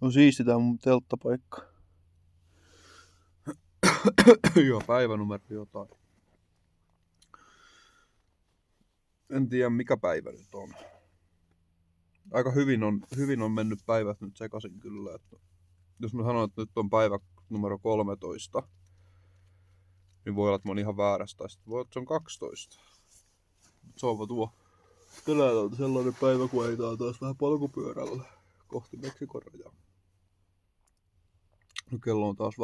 On siisti tää mun telttapaikka. Joo, päivänumero jotain. En tiedä mikä päivä nyt on. Aika hyvin on mennyt päivät nyt sekaisin kyllä. Että jos mä sanon, että nyt on päivä numero 13, niin voi olla, että mä oon ihan väärässä. Tai sitten voi olla, että se on 12. Se on tuo. Tänään on sellainen päivä, kun ei taas vähän polkupyörällä kohti Meksikon rajaa. No, kello on taas 5:15,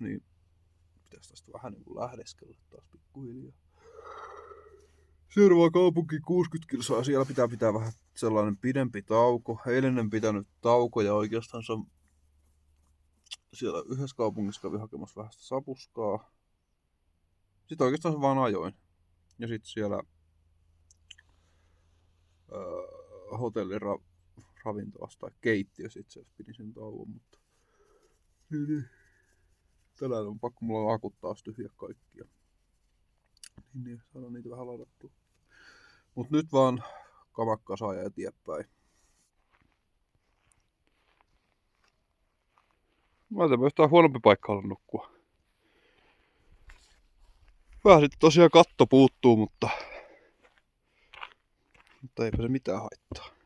niin pitäisi tästä vähän niin kuin lähdeskellä taas pikkuhiljaa. Seuraava kaupunki 60 kilsaa, siellä pitää vähän sellainen pidempi tauko. Eilen en pitänyt taukoja oikeastaan, se on siellä yhdessä kaupungissa kävi hakemassa vähän sitä sapuskaa. Sitten oikeastaan se vaan ajoin. Ja sitten siellä hotellin ravintolassa tai keittiö sitten se pidi sen tauon, mutta niin. Tänään on pakko mulla akut taas tyhjä kaikkia. Niin, saadaan niitä vähän ladattua. Mut nyt vaan kamakkasaa ja eteenpäin. Mä ajattelin, yhtään huonompi paikka olla nukkua. Vähän sitten tosiaan katto puuttuu, mutta eipä se mitään haittaa.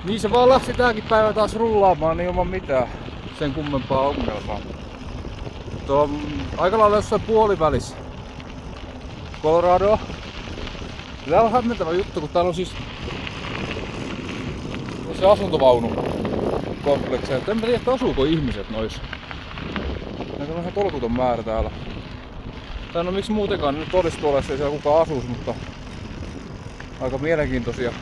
Niin se vaan lähti tääkin päivä taas rullaamaan niin ilman mitään sen kummempaa ongelmaa. Tuo on aika lailla jossain puolivälissä Coloradoa. Täällä on hämmentävä juttu, kun täällä on siis se asuntovaunukompleksi. En tiedä, että asuuko ihmiset noissa. Näitä on ihan tolkuton määrä täällä. Tää on miksi muutenkaan nyt olisi tuolla, jos ei siellä kukaan asuisi, mutta aika mielenkiintoisia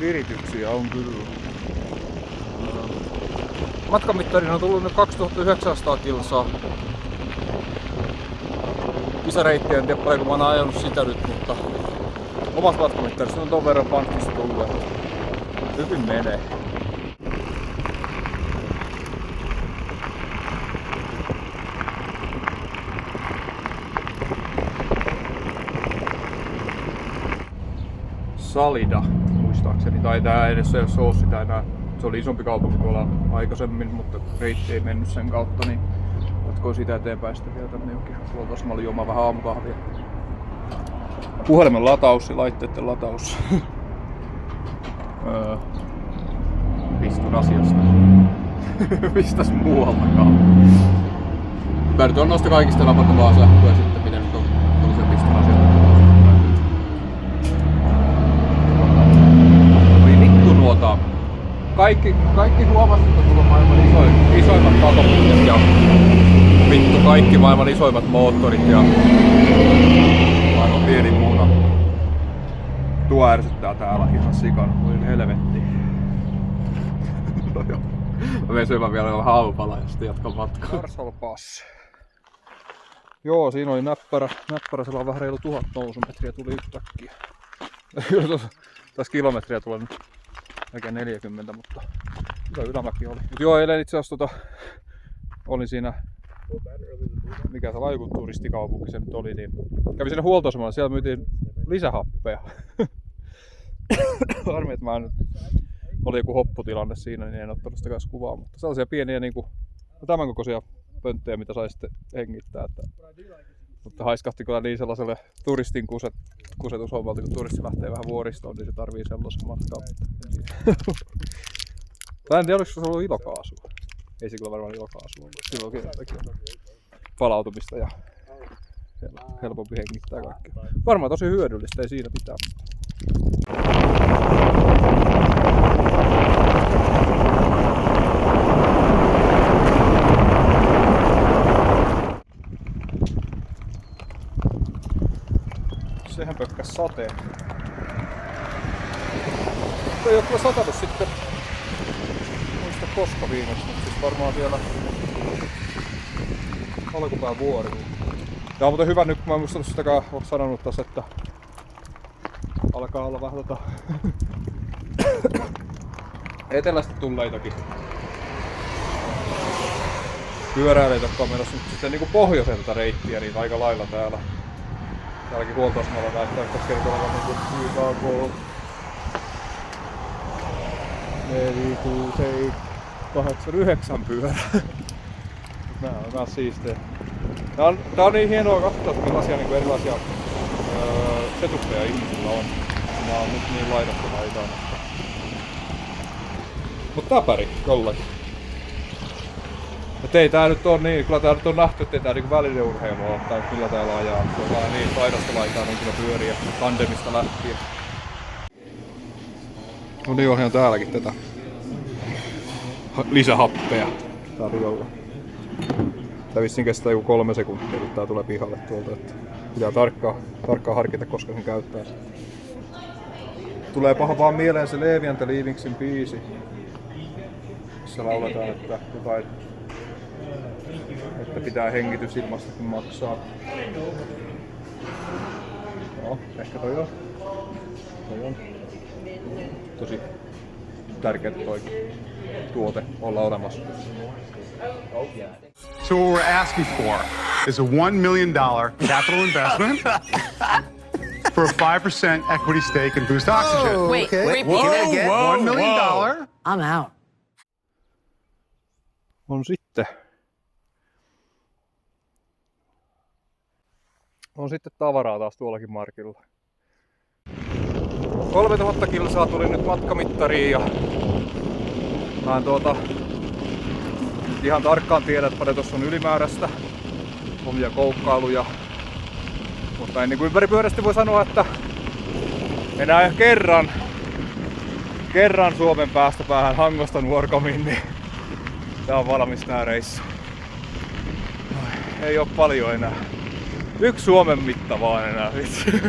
virityksiä on kyllä. Matkamittarin on tullut nyt 2900 kilsaa. Kisareittiä en tiedä paljonko mä oon ajanut sitä nyt, mutta omassa matkamittarissa on ton verran pankkista tullut. Hyvin menee. Salida, muistaakseni, tai tää edes ei ole sitä enää. Se oli isompi kaupunki tuolla aikaisemmin, mutta reitti ei mennyt sen kautta, niin jatkoin sitä eteenpäin sitten vielä tänne jonkin huoltoasemalle juomaan vähän aamukahvia. Puhelimen lataus ja laitteiden lataus. Pistun asiasta. Mistäs muualtakaan. Mä nyt on noista kaikista napattu vaan sähköä sitten, miten nyt on se pistun asiasta. Kaikki huomasivat, että tulla maailman isoimmat katoputket ja vittu kaikki maailman isoimmat moottorit ja aivan pieni muuna. Tuo ärsyttää täällä ihan sikana, kuin helvetti. Mä menen syömään vielä vähän aamupalaa ja sitten jatkan matkaa. Marshall Pass. Joo, siinä oli näppärä siellä on vähän reilu 1000 nousumetriä tuli yhtäkkiä. Tässä kilometriä tulee nyt melkein 40, mutta hyvä ylämäki oli. Mut joo, eilen itse asiassa olin siinä, mikä se on, joku turistikaupunki se nyt oli, niin kävin siinä huoltoasemalla, siellä myytiin lisähappea. Harmi, että mä nyt oli joku hopputilanne siinä, niin en ottanut sitä kanssa kuvaa, mutta sellaisia pieniä niinku tämän kokoisia pönttejä, mitä sai sitten hengittää. Mutta haiskahti kyllä niin sellaiselle turistin kusetushommalta, kun turisti lähtee vähän vuoristoon, niin se tarvii sellaisen matkaa. Tai en tiedä, olisiko se ollut ilokaasua. Ei se kyllä varmaan ilokaasua, mutta silloin on palautumista ja helpompi hengittää kaikkea. Varmaan tosi hyödyllistä, ei siinä mitään. Sehän pökkäs sateen. Ei oo kyllä satanut sitten, muista koska viimeksi, mutta siis varmaan vielä alkupään vuori. Tää on muuten hyvä nyt, kun mä en muistanut sitäkään ole sanonut tässä, että alkaa olla vähän etelästä tulleitakin pyöräilijät, jotka on menossa nyt sitten niinku pohjoiselta reittiä, niin aika lailla täällä. Täälläkin huoltoasemalla näyttää, että kertoo olevan niinku YKK 4, 6, 7, 8, 9 pyörää. Nää on myös siistejä. Tää on niin hienoa katsoa, että millaisia niinku erilaisia setuppeja ihmisillä on. Nää on nyt niin laidattu laitaan. Mut täpäri jollakin. Et ei tää nyt on niin, kyllä tää nyt on nähty, ettei tää niinku välineurheilua oo, tai kyllä täällä ajaa. Se on vaan niin laidasta laitaan on kyllä pyöriä tandemista lähtien. No niin, onhan täälläkin tätä lisähappea tarjolla. Tää vissiin kestää joku 3 sekuntia, kun tää tulee pihalle tuolta, että pitää tarkkaan harkita, koska sen käyttää. Tulee paha vaan mieleen se Levi and the Leavingsin biisi, missä lauletaan, että jotain, että pitää hengitys ilmastakin maksaa. No, ehkä toi on. Tosi tärkeä toi tuote olla olemassa. So what we're asking for is a $1 million capital investment for a 5% equity stake in Boost Oxygen. Wait, repeat that again. $1 million. I'm out. On sitten tavaraa taas tuollakin markilla. 3000 kilsaa tuli nyt matkamittariin ja mä en ihan tarkkaan tiedä, että paljon tossa on ylimääräistä omia koukkailuja. Mutta niin kuin ympäripyörästi voi sanoa, että enää kerran Suomen päästä päähän Hangosta Nuorgamiin, niin tää on valmis tää reissu. Ei oo paljon enää. 1 Suomen mitta vaan enää, vitsi.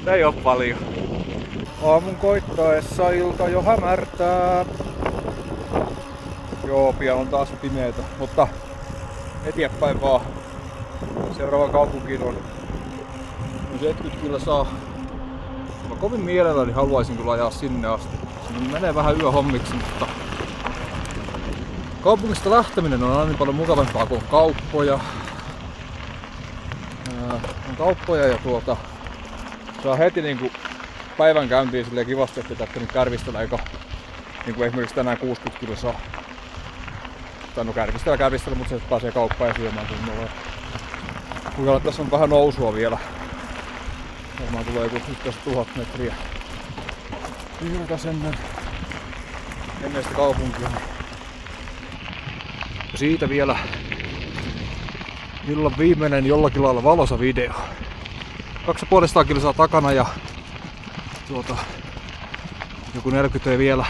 Ei oo paljon. Aamun koittaessa ilta jo hämärtää. Joo, pian on taas pimeetä, mutta eteenpäin vaan. Seuraava kaupunkiin on 70 kilsaa. Mä kovin mielelläni haluaisin kyllä ajaa sinne asti. Sinne menee vähän yöhommiksi, mutta kaupungista lähteminen on aina niin paljon mukavampaa, kun on kauppoja. Ja saa heti niinku päivän käyntiin silleen kivasti, ettei tarvitse nyt kärvistellä, eikä niinku esimerkiksi tänään 60 kilsaa. Tai no kärvistellä, mutta se pääsee kauppaan ja syömään kunnolla. Kuinka tässä on vähän nousua vielä. Varmaan tulee joku 1000 metriä yltäs ennen sitä kaupunkia. Ja siitä vielä illan viimeinen jollakin lailla valoisa video. 250 kilsaa takana ja joku 40 vielä.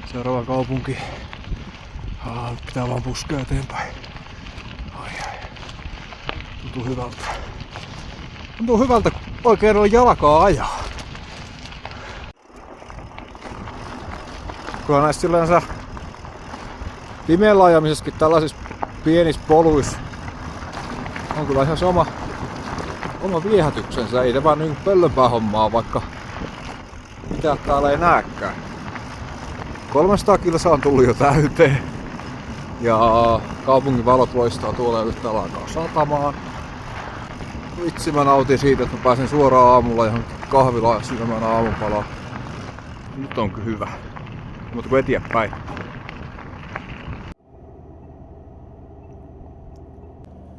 Seuraava kaupunki. Pitää vaan puskea eteenpäin. Tuntuu hyvältä. Tuntuu hyvältä oikein olla jalkaa ajaa. Kyllä näissä sillänsä pimeällä ajamisessakin tällaisissa pienissä poluissa on kyllä ihan oma viehätyksensä. Ei se vaan niin pöllönpää hommaa, vaikka mitä täällä ei näekään. 300 kilsaa on tullut jo täyteen. Ja kaupungin valot loistaa tuolla yhtä alkaa satamaan. Vitsi, mä nautin siitä, että mä pääsen suoraan aamulla ihan kahvilaan syömään aamupalaa. Nyt on kyllä hyvä. Mutta kun eteenpäin.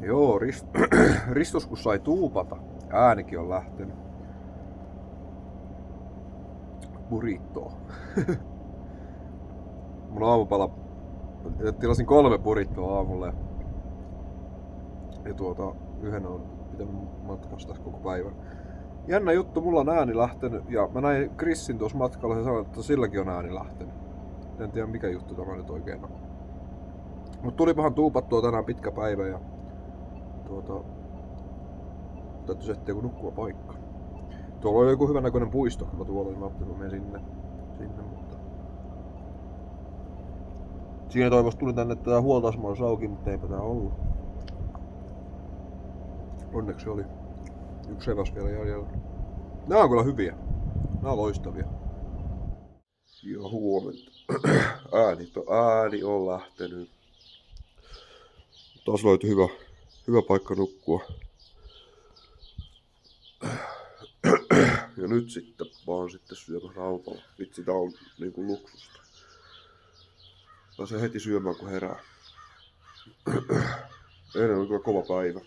Joo, Ristus kun sai tuupata. Äänikin on lähtenyt. Burritoa. Mun aamupala. Tilasin 3 burritoa aamulla. Ja yhden on pitänyt matkasta koko päivän. Jännä juttu, mulla on ääni lähtenyt. Ja mä näin Chrisin tuossa matkalla ja sanoin, että silläkin on ääni lähtenyt. En tiedä mikä juttu tämä nyt oikein on. Mut tulipahan tuupattua tänään pitkä päivä ja täytyisi etsiä joku nukkuva paikka. Tuolla oli joku hyvän näköinen puisto, kun mä tuolla olin, mä ajattelin, että mä menen sinne, mutta siinä toivossa tuli tänne, että tää huoltoasema olisi auki, mutta eipä tää ollut. Onneksi oli 1 eväs vielä jäljellä. Nää on kyllä hyviä. Nää on loistavia. Joo, huomenta. Ääni on lähtenyt. Taas löytyi hyvä paikka nukkua. Ja nyt sitten vaan sitten syömässä autolla. Vitsi, tää on niinku luksusta. Pääsee heti syömään kun herää. Eilen oli kyllä kova päivä.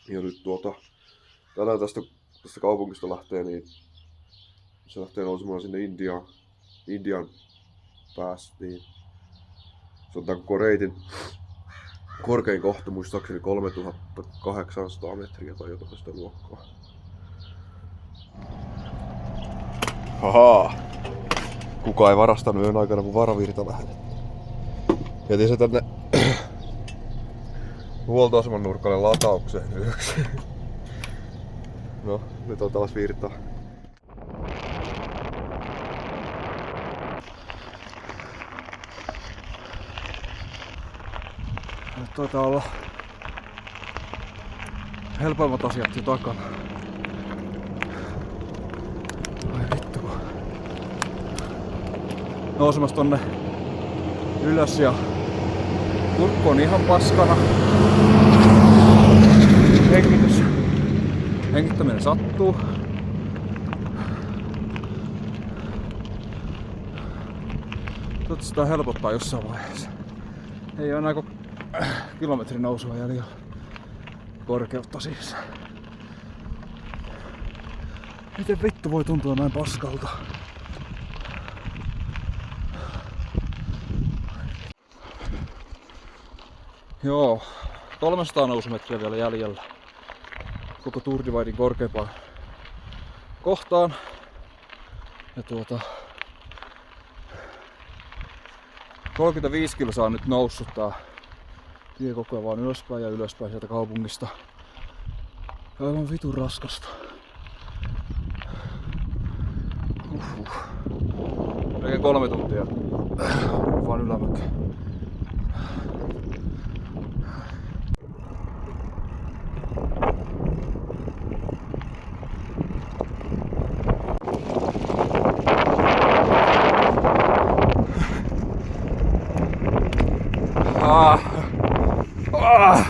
Ja nyt tänään tästä kaupungista lähtee, niin se lähtee nousemaan sinne Intian päästiin. Se on tää koko reitin korkein kohta, muistaakseni 3800 metriä tai jotain sitä luokkaa. Haha! Kuka ei varastanut yön aikana, kun varavirta lähetettiin. Jätin se tänne huoltoaseman nurkalle lataukseen yöksi. No, nyt on taas virtaa. Nyt taitaa olla helpoimmat asiat jo takana. Ai vittu. Nousemassa tonne ylös ja kurkku on ihan paskana. Hengittäminen sattuu. Toivottavasti sitä helpottaa jossain vaiheessa. Ei ole enää kilometrin nousua jäljellä. Korkeutta siis. Miten vittu voi tuntua näin paskalta? Joo, 300 nousumetriä vielä jäljellä. Koko Tour Dividin korkeimpaan kohtaan. Ja 35 kilsaa on nyt noussut tää tie koko ajan vaan ylöspäin ja ylöspäin sieltä kaupungista. Aivan vitun raskasta. Melkein 3 tuntia vaan ylämäkeen.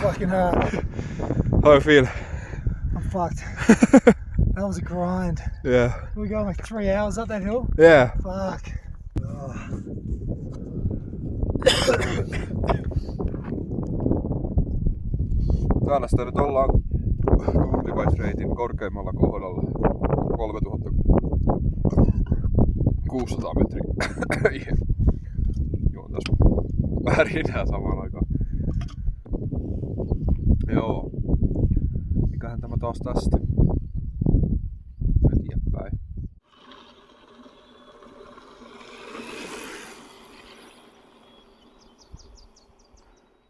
Fucking hard. How do you feel? I'm fucked. That was a grind. Yeah. We were going like 3 hours up that hill. Yeah. Fuck. Oh. Täällä sitä nyt ollaan Tour Divide reitin korkeimmalla kohdalla. 3600 metriä. Joo, tässä värinää samaan aikaan. Joo. Mikähän tämä taas tästä? Eteenpäin.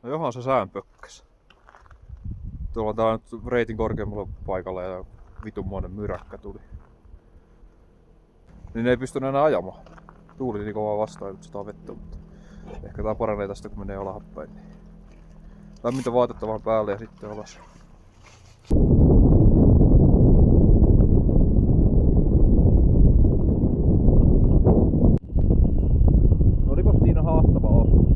No johan se säänpökkäs. Tuolla on tää nyt reitin korkeammalla paikalla ja vitunmoinen myräkkä tuli. Niin ei pystynyt enää ajamaan. Tuuli niin kovaa vastaan, että sitä vettä, mutta ehkä tää paranee tästä kun menee alhapäin. Niin lämmintä vaatetta vaan päälle ja sitten alas. Olipas siinä haastava osuus.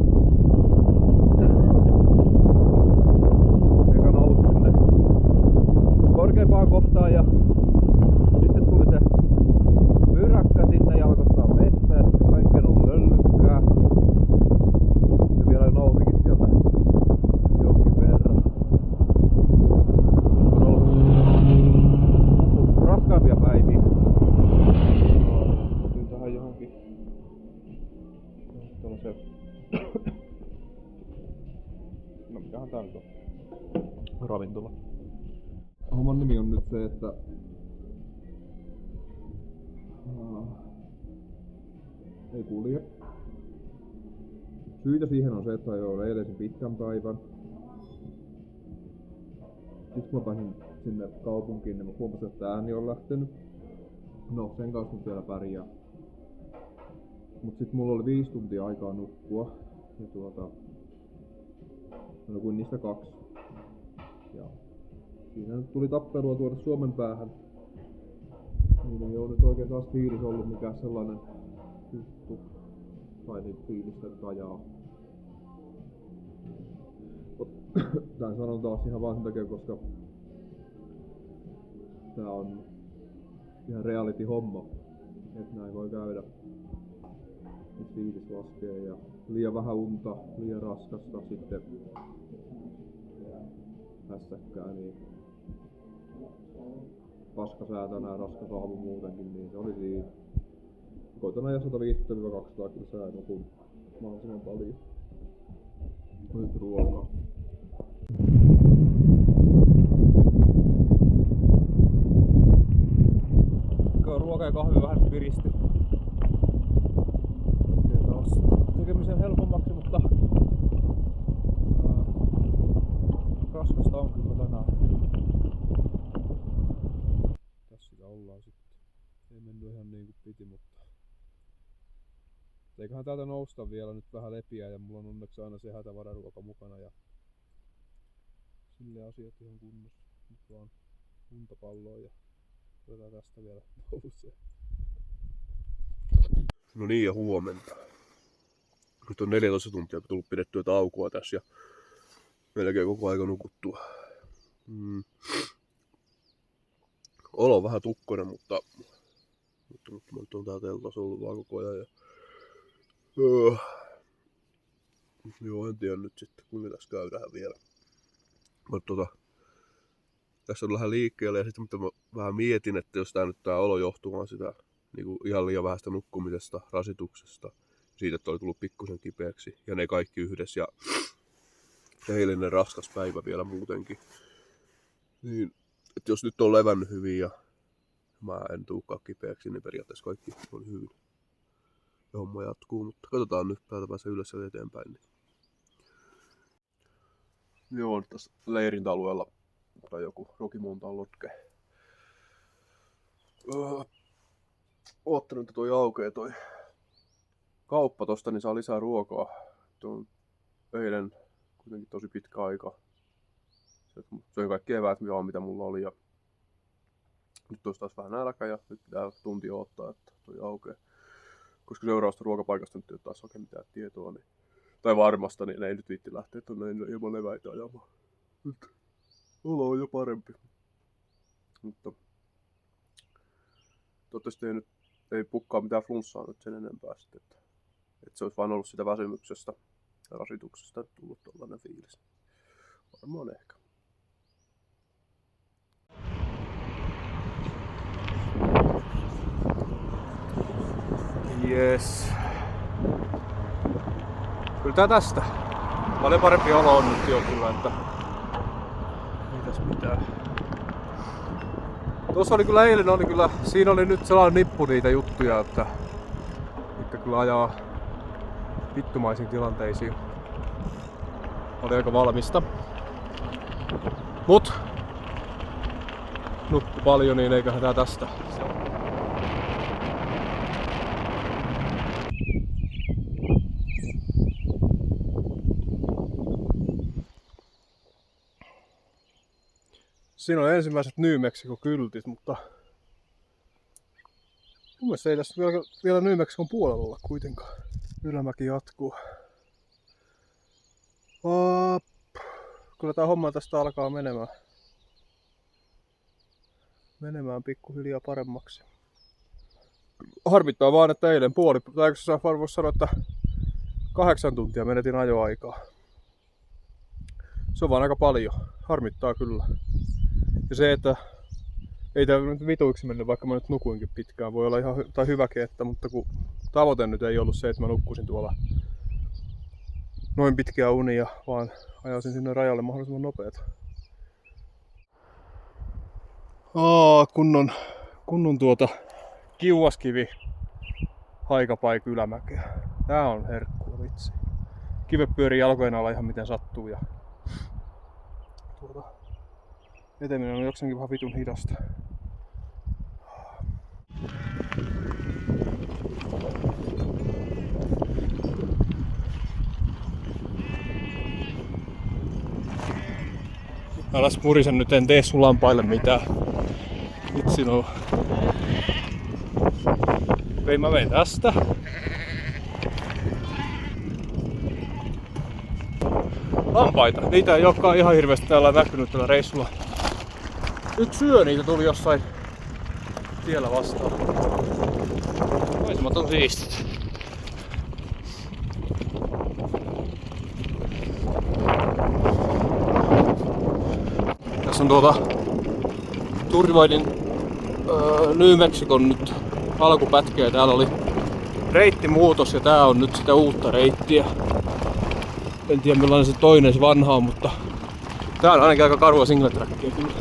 Eka nousi sinne korkeimpaan kohtaan ja sitten tuli se myräkkä sinne ja alkoi saada vettä ja sitten kaikkeen on löllykkää. Se vielä nousikin sieltä jonkin verran. On ollut raskaampia päiviä. Tyin tähän johonkin tällaiseen. No mikähän tää nyt on? Ravintola. Homman nimi on nyt se, että ei kulje. Syitä siihen on se, että ajoin eilen pitkän päivän. Sitten kun mä pääsin sinne kaupunkiin, niin mä huomasin, että ääni on lähtenyt. No, sen kanssa nyt vielä pärjää. Mut sit mulla oli 5 tuntia aikaa nukkua. Ja mä nukuin niistä 2. Ja siinä nyt tuli tappelua tuoda Suomen päähän. Niin ei oo nyt oikein taas fiilis ollut mikään sellainen juttu. Tai niin fiilistä nyt ajaa. Tän sanon taas ihan vaan sen takia, koska tää on ihan reality-homma, että näin voi käydä. Nyt fiilis laskee ja liian vähän unta, liian raskasta sitten hässäkkää, niin paskasää tänään, raskas aamu muutenkin, niin se oli siinä. Koitan ajaa 150-200 kilsaa ja nukun mahdollisimman paljon. Nyt ruokaa. Ruoka ja kahvi vähän piristi. Tekee taas tekemisen helpommaksi, mutta raskasta on kyllä tänään. Tässä sitä ollaan sitten. Ei mennyt ihan niin kuin piti, mutta eiköhän täältä nousta vielä nyt vähän lepiä ja mulla on onneksi aina se hätävararuoka mukana ja silleen asiat ihan kunnossa. Nyt vaan untapalloa ja otetaan tästä vielä nousee. No niin, ja huomenta. Nyt on 14 tuntia tullut pidettyä taukoa tässä ja melkein koko aika nukuttua. Olo on vähän tukkoinen, mutta nyt on tää teltas ollut vaan koko ajan. Ja joo, en tiedä nyt sitten kuinka tässä käydään vielä. Mutta tässä on vähän liikkeelle ja sitten mitä mä vähän mietin, että jos tää olo johtuu vaan sitä niinku ihan liian vähästä nukkumisesta, rasituksesta, siitä, että oli tullut pikkusen kipeäksi ja ne kaikki yhdessä ja eilinen raskas päivä vielä muutenkin. Niin, että jos nyt on levännyt hyvin ja mä en tulekaan kipeäksi, niin periaatteessa kaikki oli hyvin. Ja homma jatkuu, mutta katsotaan nyt, täältä pääsee ylös ja eteenpäin. Niin. Joo, nyt tässä leirintäalueella tai joku Rocky Mountain Lodge. Oottanut, että toi aukeaa toi kauppa tosta, niin saa lisää ruokaa. Tuon eilen kuitenkin tosi pitkä aika. Söin kaikki eväät, mitä mulla oli. Ja nyt olisi taas vähän nälkä ja nyt pitää tunti odottaa, että toi aukeaa. Koska seuraavasta ruokapaikasta nyt ei ole taas oikein mitään tietoa, niin, tai varmasta, niin ei nyt viitti lähteä tuonne ilman leväitä ajamaan. Nyt olo on jo parempi. Mutta toivottavasti ei pukkaa mitään flunssaa nyt sen enempää sitten. Että se olisi vain ollut sitä väsymyksestä ja rasituksesta tullut tollainen fiilis. Varmaan ehkä. Yes. Kyllä tää tästä. Paljon parempi olo on nyt jo kyllä, että mitäs mitään. Tuossa oli kyllä eilen, siinä oli nyt sellainen nippu niitä juttuja, että kyllä ajaa vittumaisiin tilanteisiin. Oli aika valmista. Mut nukku paljon, niin eiköhän tää tästä. Siinä on ensimmäiset New Mexico-kyltit, mutta mun mielestä ei tässä vielä New Mexicon puolella olla kuitenkaan. Ylämäki jatkuu. Kyllä tää homma tästä alkaa menemään pikkuhiljaa paremmaksi. Harmittaa vaan, että eilen tai voisi sanoa, että 8 tuntia menetin ajoaikaa. Se on vaan aika paljon. Harmittaa kyllä. Ja se, että ei tää nyt vituiksi mennyt, vaikka mä nyt nukuinkin pitkään, voi olla ihan hyväkin, mutta kun tavoite nyt ei ollut se, että mä nukkusin tuolla noin pitkiä unia, vaan ajaisin sinne rajalle mahdollisimman nopeeta. Kunnon kiuaskivi haikapaikka ylämäkeä. Tää on herkkua vitsi. Kivet pyörii jalkojen alla ihan miten sattuu ja eteminen on jokseenkin vähän vitun hidasta. Alas murisen, nyt en tee sun lampaille mitään. Vitsi no. Mä menen tästä. Lampaita, niitä ei olekaan ihan hirveästi täällä näkynyt tällä reissulla. Nyt syö niitä, tuli jossain tiellä vastaan. Maisemat on siistit. Tässä on Turrivaidin New Mexicon nyt alkupätkä ja täällä oli reittimuutos ja tää on nyt sitä uutta reittiä. En tiedä millainen se toinen se vanha on, mutta tää on ainakin aika karua single trackia kyllä.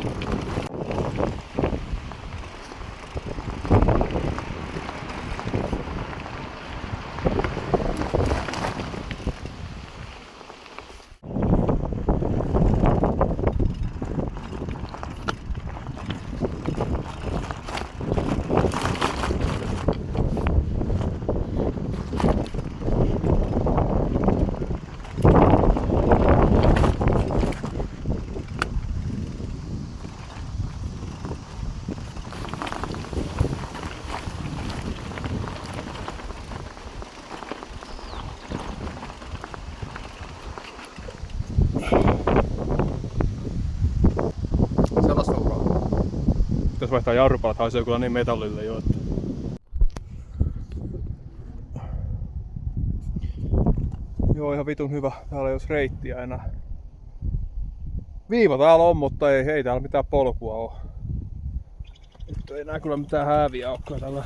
Pitäis vaihtaa jarrupalat, haisee kyllä niin metallille jo, että... Joo, ihan vitun hyvä. Täällä ei olisi reittiä enää. Viiva täällä on, mutta ei täällä mitään polkua oo. Nyt ei enää kyllä mitään hääviä olekaan tällä.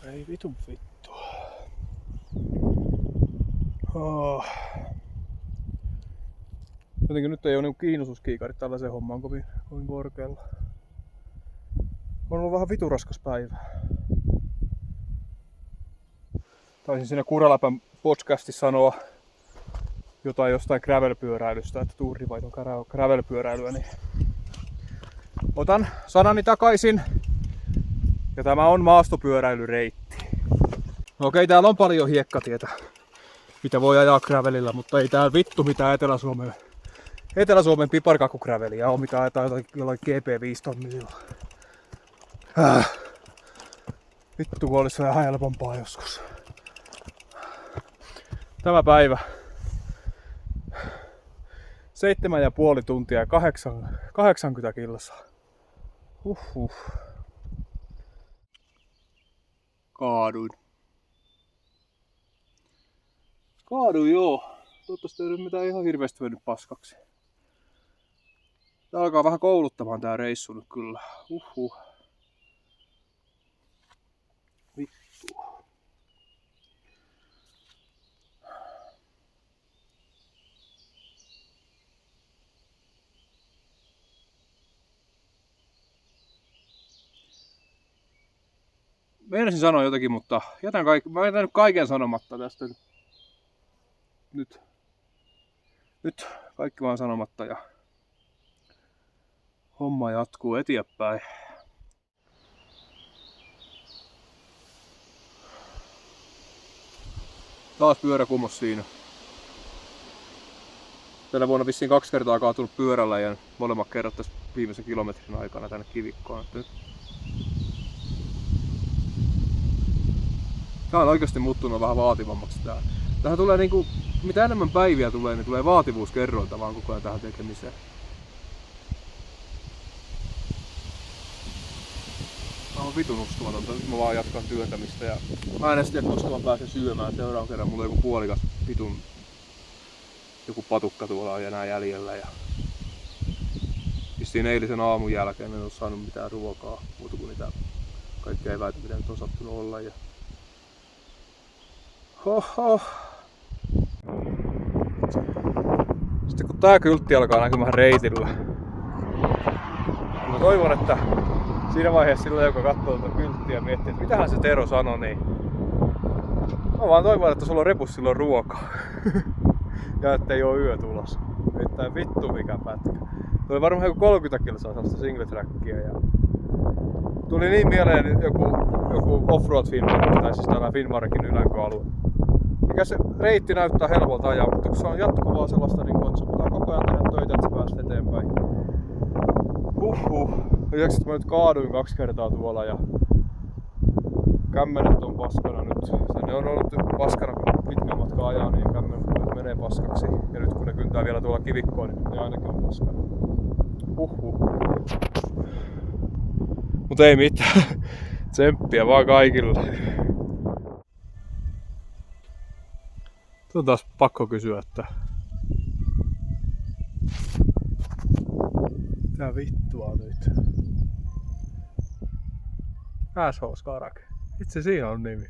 Ei vitun vittu. Oh. Jotenkin nyt ei ole niinku kiinnostuskiikarit tällaiseen hommaan kovin korkealla. On ollut vähän vituraskas päivä. Taisin siinä Kuraläpän podcastissa sanoa jotain jostain gravelpyöräilystä, että Turrivaid on gravelpyöräilyä, niin otan sanani takaisin. Ja tämä on maastopyöräilyreitti. No okei, täällä on paljon hiekkatietä, mitä voi ajaa gravelillä, mutta ei täällä vittu mitään Etelä-Suomen piparkakkugraveliä on, mitä ajetaan jollain GP5-tonnilla. Vittu kun olisi vähän helpompaa joskus. Tämä päivä 7,5 tuntia ja 80 kilsaa. Kaaduin joo. Toivottavasti ei nyt mitään ihan hirveästi mennyt paskaksi. Tää alkaa vähän kouluttamaan tää reissu nyt kyllä. Vittu. Meinasin sanoa jotakin, mutta mä jätän nyt kaiken sanomatta tästä. Nyt kaikki vaan sanomatta ja homma jatkuu eteenpäin. Taas pyörä kummos siinä. Tänä vuonna vissiin 2 kertaa kaatunut pyörällä ja molemmat kerrat tässä viimeisen kilometrin aikana tänne kivikkoon. Tää on oikeasti muuttunut vähän vaativammaksi tää. Tähän tulee niinku, mitä enemmän päiviä tulee, niin tulee vaativuuskerrointa vaan koko ajan tähän tekemiseen. Tää on vitun uskomatonta, nyt mä vaan jatkan työntämistä ja mä en edes tiedä, koska mä pääsen syömään. Seuraavan kerran mulla on joku puolikas vitun joku patukka tuolla on enää jäljellä ja vissiin eilisen aamun jälkeen en oo saanut mitään ruokaa muuta kuin niitä kaikkea eväitä mitä nyt on sattunut olla ja Sitten kun tää kyltti alkaa näkymään reitillä, mä toivon, että siinä vaiheessa sillä joka katsoo tätä kylttiä ja miettii, että mitähän se Tero sanoi, niin mä vaan toivon, että sulla on repussa silloin ruokaa ja ettei oo yö tulossa. Nimittäin vittu mikä pätkä. Tuli varmaan joku 30 kilsaa sellaista single trackia ja tuli niin mieleen joku Offroad Finland, tai siis täällä Finnmarkin ylänkö-alue. Mikä se reitti näyttää helpolta ajaa, mutta kun se on jatkuvaa sellaista, niin että sun pitää koko ajan tehdä töitä, että sä pääset eteenpäin. Lisäksi mä nyt kaaduin 2 kertaa tuolla ja kämmenet on paskana nyt. Ne on ollut paskana, kun pitkän matkaa ajaa, niin kämmenet menee paskaksi. Ja nyt kun ne kyntää vielä tuolla kivikkoon, niin ne ainakin on paskana. Mut ei mitään. Tsemppiä vaan kaikille. On taas pakko kysyä, että mitä vittua nyt? SH Skarak. Itse siinä on nimi.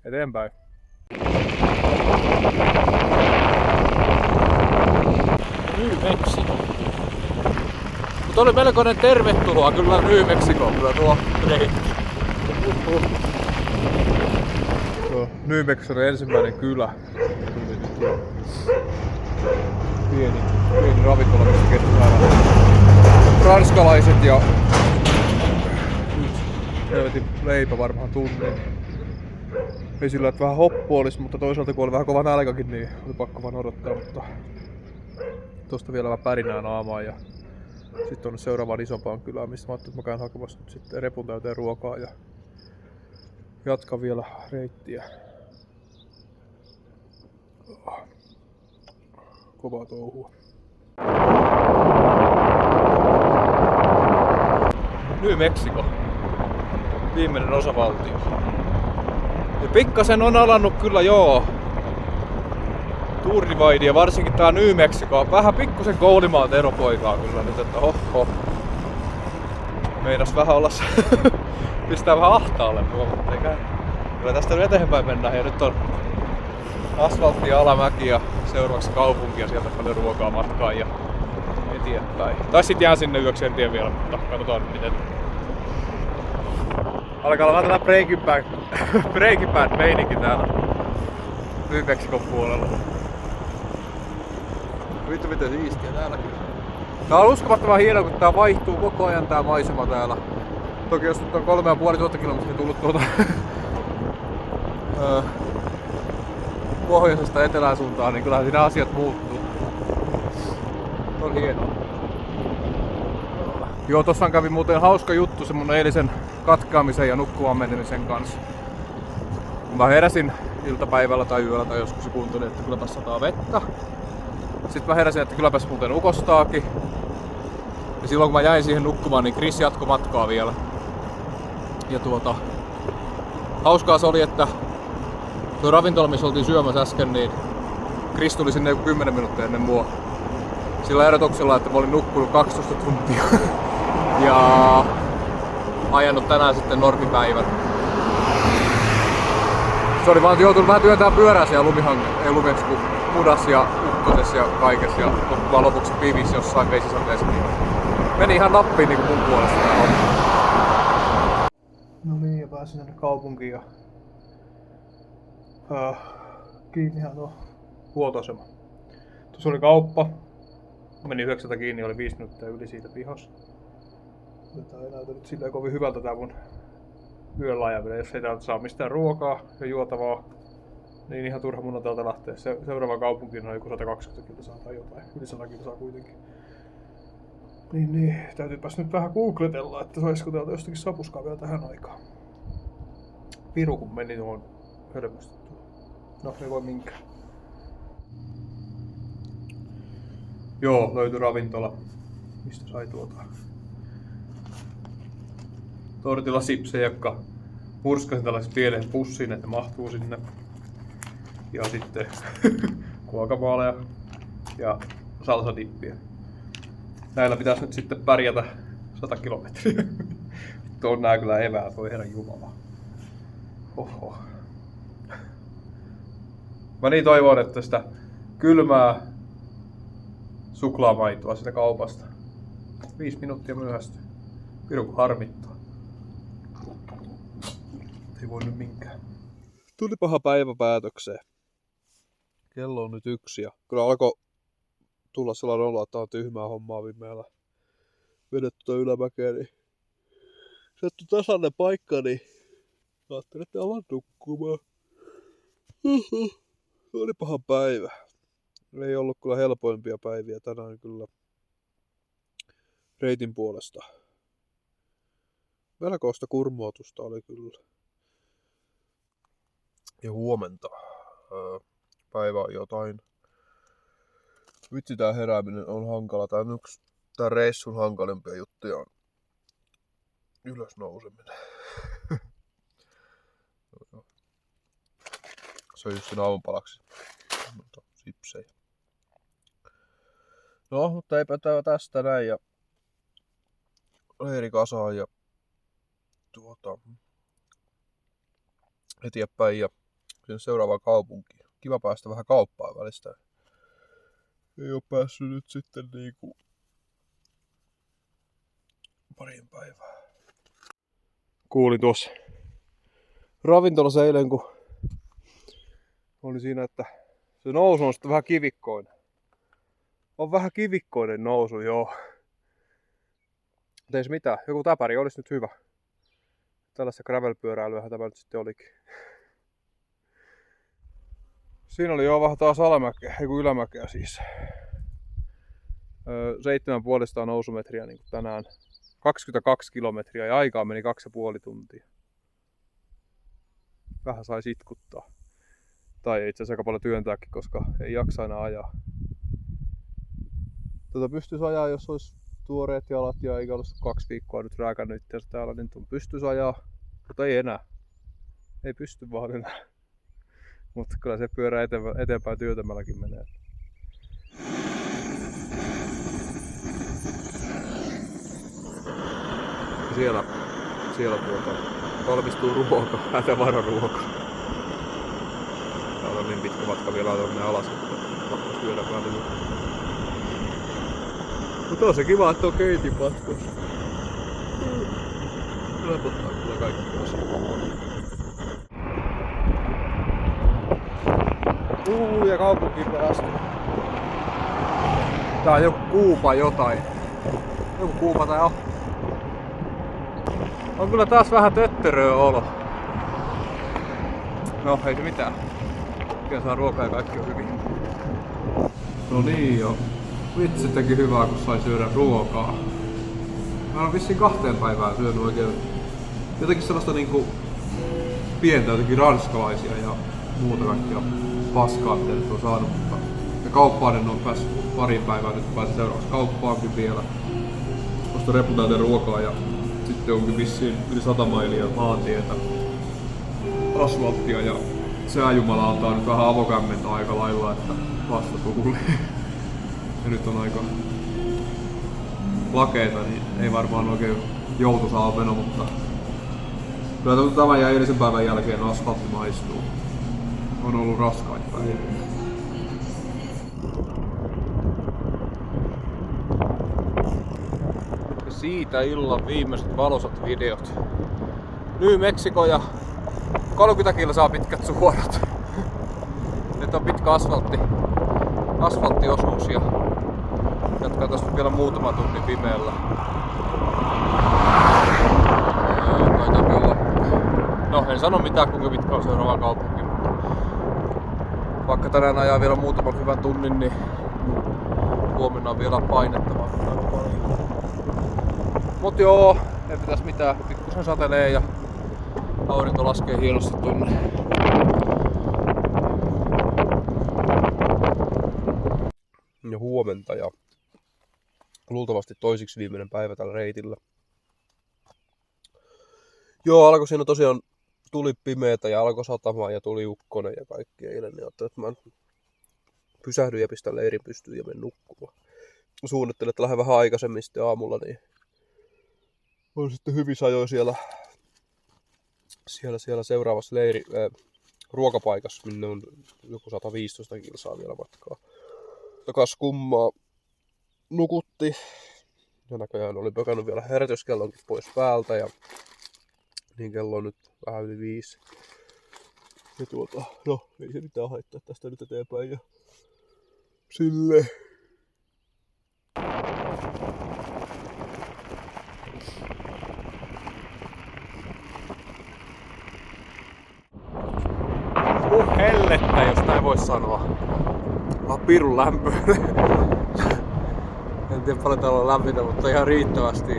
Eteenpäin. New Mexico. Mutta oli melkoinen tervetuloa kyllä New Mexicoon, kyllä tuo reitti. New Mexico ensimmäinen kylä. Pieni ravintola, missä keskitytään ranskalaiset ja helvetin leipä varmaan tunnin. Ei sillä, että vähän hoppu olisi, mutta toisaalta kun oli vähän kova nälkäkin, niin oli pakko vaan odottaa, mutta tosta vielä vähän pärinää naamaan ja sitten tuonne seuraavaan isompaan kylään, mistä mä ajattelin, että mä käyn hakemassa nyt sitten repun täyteen ruokaa ja jatkan vielä reittiä. Kovaa touhua. New Mexico. Viimeinen osavaltio. Ja pikkasen on alannut kyllä Tour Divide ja varsinkin tää New Mexico. Vähän pikkusen Koulimaan eropoikaa kyllä nyt, että meinas vähän olla pistää vähän ahtaalle, mutta eikä. Kyllä tästä nyt eteenpäin mennään ja nyt on asfaltti ja alamäki ja seuraavaksi kaupunki ja sieltä paljon ruokaa matkaan ja eteenpäin. Tai sit jää sinne yöksi, en tiedä vielä, mutta katsotaan miten. Alkaa olla tällä Breaking Bad meininki täällä New Mexicon puolella. Vittu miten siistiä täälläkin. Tää on uskomattoman hienoa, kun tää vaihtuu koko ajan tää maisema täällä. Toki jos nyt on 3500 kilometriä tullut tuolta pohjoisesta etelään suuntaan, niin kyllähän siinä asiat muuttuu. On hienoa. Joo, tossa kävi muuten hauska juttu se mun eilisen katkaamisen ja nukkumaan menemisen kanssa. Kun mä heräsin iltapäivällä tai yöllä tai joskus ja kuuntelin, että kylläpäs sataa vettä. Sitten mä heräsin, että kylläpäs muuten ukostaakin. Ja silloin kun mä jäin siihen nukkumaan, niin Chris jatkoi matkaa vielä. Ja hauskaa se oli, että tuo ravintola, missä oltiin syömässä äsken, niin Chris tuli sinne 10 minuuttia ennen mua. Sillä erotuksella, että mä olin nukkunut 12 tuntia. Ja ajanut tänään sitten normipäivän. Se oli vaan joutunut vähän työntää pyörää siellä lumeksi kun mudas ja ukkosessa ja kaikessa. Ja vaan lopuksi pivis jossain vesisateessa. Meni ihan nappiin niin kuin mun puolesta tää homma. No niin, ja pääsin tänne kaupunkiin ja kiinnihän tuo huoltoasema. Tuossa oli kauppa. Meni 9 kiinni, oli 5 minuuttia yli siitä pihassa. Tää ei näytä nyt silleen kovin hyvältä tää mun yön ajaminen. Jos ei täältä saa mistään ruokaa ja juotavaa, niin ihan turha mun on täältä lähteä. Seuraava kaupunkiin on joku 120 kilsaa tai jotain. Yli 100 kilsaa kuitenkin. Niin, täytyypäs nyt vähän googletella, että saisiko täältä jostakin sapuskaa vielä tähän aikaan. Piru kun meni tuohon hölmöstettyä. No, ei voi minkään. Joo, löytyi ravintola. Mistä sai tortillasipsejä, jotka murskasin tällaisen pienen pussiin, että mahtuu sinne. Ja sitten guacamolea ja salsadippiä. Näillä pitäisi nyt sitten pärjätä 100 kilometriä. Tuo on nää kyllä eväät, voi herran jumala. Oho. Mä niin toivon, että sitä kylmää suklaamaitoa sitä kaupasta. 5 minuuttia myöhästyy. Pirun harmittaa. Ei voi nyt minkään. Tulipahan päivä päätökseen. Kello on nyt 1 ja kyllä alkoi tulla sellainen olo, että on tyhmää hommaa viimeellä vedetty tuon ylämäkeen. Niin sattui tasainen paikka, niin ajattelin, että alan nukkumaan. Olipahan päivä. Ei ollut kyllä helpoimpia päiviä tänään kyllä reitin puolesta. Melkoista kurmoitusta oli kyllä. Ja huomenta. Päivä on jotain Vitsi, tää herääminen on hankala. Tää on yksi tää reissun hankalimpia juttuja on ylös nouseminen. Se on just siinä aamupalaksi. Sipsejä. No, mutta eipä tää tästä näin ja leiri kasaan ja eteenpäin ja sinne seuraavaan kaupunkiin. Kiva päästä vähän kauppaan välistä. Ei oo päässyt nyt sitten niinku pariin päivään. Kuulin tuossa ravintolassa eilen, kun oli siinä, että se nousu on sitten vähän kivikkoinen. On vähän kivikkoinen nousu, joo. Mutta ei se mitään, joku täpäri olisi nyt hyvä. Tällaista gravel-pyöräilyähän tämä nyt sitten olikin. Siinä oli jo vähän taas alamäkeä, ei kun ylämäkeä siis. 7,5 nousumetriä niin kuin tänään. 22 kilometriä ja aikaa meni 2,5 tuntia. Vähän sai sitkuttaa. Tai itse asiassa aika paljon työntääkin, koska ei jaksa aina ajaa. Pystyisi ajaa, jos olisi tuoreet jalat ja eikä olisi 2 viikkoa nyt rääkännyt itseänsä täällä, niin pystyisi ajaa. Mutta ei enää. Ei pysty vaan enää. Mutta kyllä se pyörä eteenpäin työtämälläkin menee. Siellä valmistuu ruoka, hätävararuoka. Täällä on niin pitkä matka vielä tonne alas, että pakko syödä välillä. Mutta on se kiva, että on keitin matkassa. Helpottaa kyllä kaikki asiat. Ja kaupunkiin päästy. Tää on joku Kuuba jotain. Joku Kuuba tää on. On kyllä taas vähän töttöröä olo. No ei se mitään. Kyllä saa ruokaa ja kaikki on hyvin. No niin jo. Vitsi teki hyvää kun sai syödä ruokaa. Mä oon vissiin 2 päivään syönyt oikein jotenkin sellaista niinku pientä jotenkin ranskalaisia ja muuta kaikkia paskaa mitä nyt on saanut, mutta ja kauppaan en oo päässyt pariin päivään, nyt pääsin seuraavaksi kauppaankin vielä. Ostan reputaiten ruokaa ja sitten onkin vissiin yli 100 mailia maantietä, asfalttia ja sääjumala antaa nyt vähän avokämmentä aika lailla, että vasta tuli. Ja nyt on aika lakeita, niin ei varmaan oikein joutuisaa meno, mutta kyllä tämän ja eilisen päivän jälkeen asfaltti maistuu. On ollut raskaita päiviä. Ja siitä illan viimeiset valoisat videot. New Mexico ja 30 kilsaa pitkät suorat. Nyt on pitkä asfalttiosuus ja jatkaa tässä vielä muutama tunnin pimeällä. Taitaa olla. No en sano mitään kuinka pitkä on seuraava kaupunki, mutta vaikka tänään ajaa vielä muutaman hyvän tunnin, niin huomenna on vielä painettavaa aika paljon. Mut joo, ei pitäis mitään. Pikkusen satelee ja aurinko laskee hienosti tonne. Ja huomenta ja luultavasti toisiksi viimeinen päivä tällä reitillä. Joo, alkoi siinä tosiaan tuli pimeätä ja alkoi satamaan ja tuli ukkonen ja kaikki eilen. Niin ajattelin, että mä pysähdyn ja pistän leirin pystyyn ja menen nukkumaan. Suunnittelin, että lähden vähän aikaisemmin sitten aamulla, niin on sitten hyvissä ajoin siellä seuraavassa ruokapaikassa, minne on joku 115 kilsaa vielä matkaa. Takas kummaa nukutti. Ja näköjään oli pökännyt vielä herätyskellonkin pois päältä ja niin kello on nyt vähän yli 5. Ja no ei se mitään haittaa tästä nyt eteenpäin ja silleen. Hellettä, jos näin vois sanoa. Vaan pirun lämpöinen. En tiedä paljon täällä on lämmintä, mutta ihan riittävästi.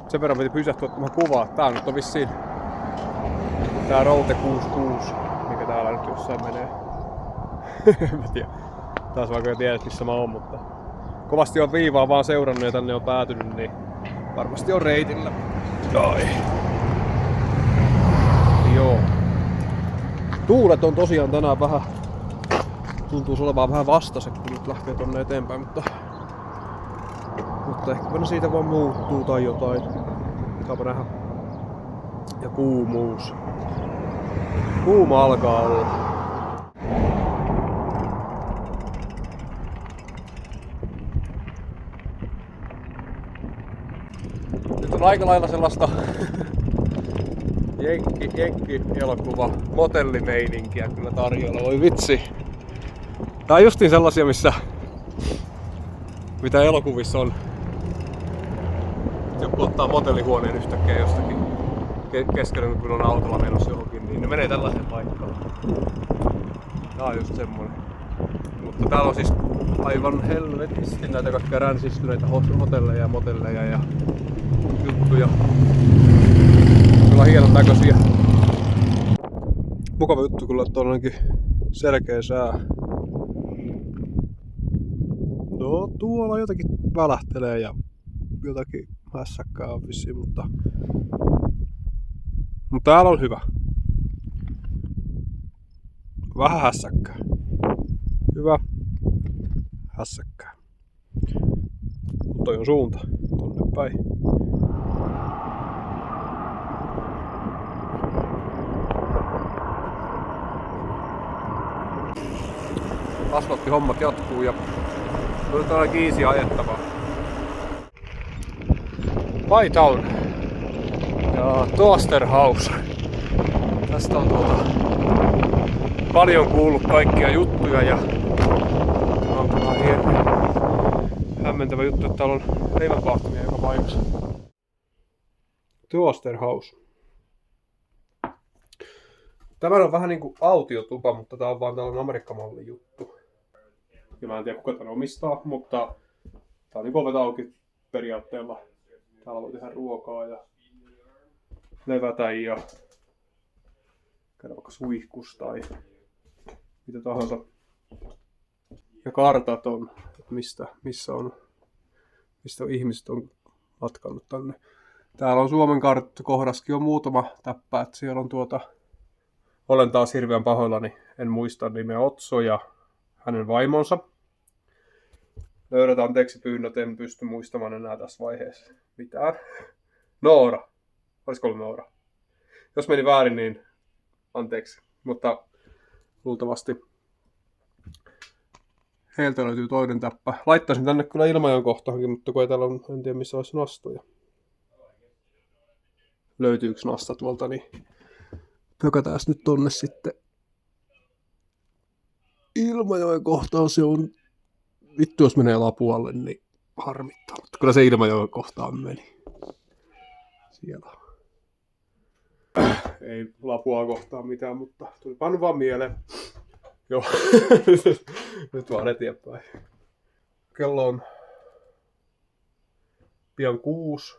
Sen verran piti pysähtyä, että mä kuvaan. Tää nyt on vissiin tää Route 66, mikä täällä nyt jossain menee. En tiedä. Taas vaikka tiedät missä mä oon, mutta kovasti on viivaa vaan seurannut ja tänne on päätynyt, niin varmasti on reitillä. Ai. Joo. Tuulet on tosiaan tänään vähän, tuntuu olevan vähän vastaiset, kun nyt lähtee tonne eteenpäin, mutta ehkäpä ne siitä vaan muuttuu tai jotain. Saapa nähdä. Ja kuumuus. Kuuma alkaa olla. Nyt on aika lailla sellaista jenkki-elokuva motellimeininkiä kyllä tarjolla. Voi vitsi. Tää on justiin sellaisia, mitä elokuvissa on. Joku ottaa motellihuoneen yhtäkkiä jostakin keskellä, kun on autolla menossa johonkin, niin ne menee tällaiseen paikkaan. Tää on just semmonen. Mutta täällä on siis aivan helvetisti näitä kaikkia ränsistyneitä hotelleja ja motelleja ja juttuja. Kyllä hienon näköisiä. Mukava juttu kyllä, että on ainakin selkeä sää. No tuolla jotakin välähtelee ja jotakin hässäkkää on vissiin, mutta täällä on hyvä. Vähän hässäkkää. Hyvä. Hässäkkää. Mutta toi on suunta tonne päin. Asfalttihommat jatkuu ja nyt on ainakin easy ajettavaa. Bytown ja Toaster House. Tästä on paljon kuullut kaikkia juttuja ja on kyllä hämmentävä juttu, että täällä on leivänpahtimia joka paikassa. Toaster House. Tämä on vähän niinku autiotupa, mutta tää on vaan tällainen Amerikkamallin juttu. Ja mä en tiedä kuka tän omistaa, mutta tää on niinku ovet auki periaatteella. Täällä voi tehdä ruokaa ja levätä ja käydä vaikka suihkus tai mitä tahansa. Ja kartat on, mistä ihmiset on matkannut tänne. Täällä on Suomen kohdassakin on muutama täppä, että siellä on olen taas hirveän pahoillani, en muista nimeä Otso ja hänen vaimonsa. Löydät anteeksi pyynnöt, en pysty muistamaan enää tässä vaiheessa mitään. Noora. Olisiko ollut Noora? Jos meni väärin, niin anteeksi. Mutta luultavasti heiltä löytyy toinen täppä. Laittaisin tänne kyllä Ilmajoen kohtaankin, mutta kun ei täällä on, en tiedä missä olisi nastoja. Löytyykö nasta tuolta, niin pökätään nyt tonne sitten. Ilmajoen kohtaan se on, vittu jos menee Lapualle, niin harmittaa. Mutta kyllä se Ilmajoen kohtaan meni. Siellä. Ei Lapua kohtaan mitään, mutta tuli pannut vaan mieleen. Joo, nyt vaan eteenpäin. Kello on pian 6.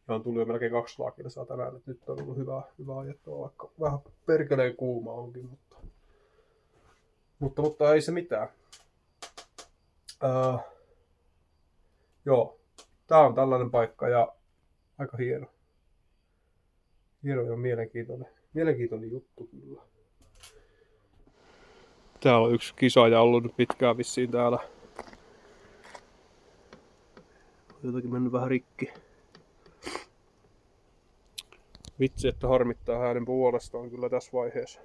Ja on tullut jo melkein 200 kilsaa tänään, että nyt on ollut hyvä ajettua, vaikka vähän perkeleen kuuma onkin, mutta ei se mitään. Joo, tää on tällainen paikka ja aika hieno. Hieno ja mielenkiintoinen juttu kyllä. Täällä on yksi kisaaja ollut nyt pitkään vissiin täällä. On jotakin mennyt vähän rikki. Vitsi, että harmittaa hänen puolestaan kyllä tässä vaiheessa.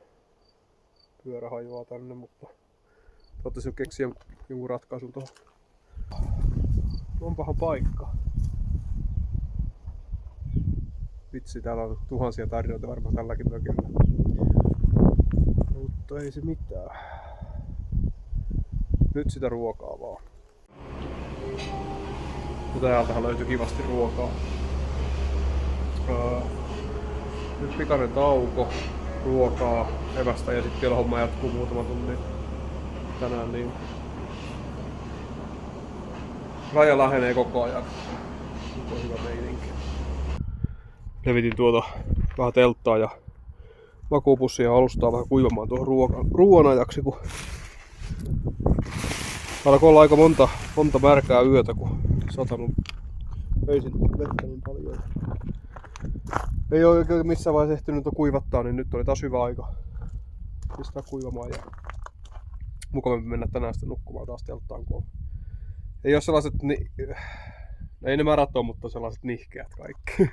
Pyörä hajoaa tänne, mutta toivottavasti keksiä jonkun ratkaisun tuohon. Onpahan paikka. Vitsi, täällä on tuhansia tarinoita varmaan tälläkin mökillä. Mutta ei se mitään. Nyt sitä ruokaa vaan. Ja täältähän löytyy kivasti ruokaa. Nyt pikainen tauko, ruokaa, evästä ja sitten vielä homma jatkuu muutama tunnin tänään, niin raja lähenee koko ajan. Nyt on hyvä meininki. Levitin vähän telttaa ja makuupussia ja alustaa vähän kuivamaan tuohon ruoan ajaksi, kun alkoi olla aika monta märkää yötä, kun satanut öisin vettä niin paljon. Ei ole oikein missään vaiheessa ehtinyt kuivattaa, niin nyt oli taas hyvä aika pistää kuivamaan ja mukavampi mennä tänään sitten nukkumaan taas telttaan, kun ei ole sellaiset, ei ne märät ole, mutta sellaiset nihkeät kaikki.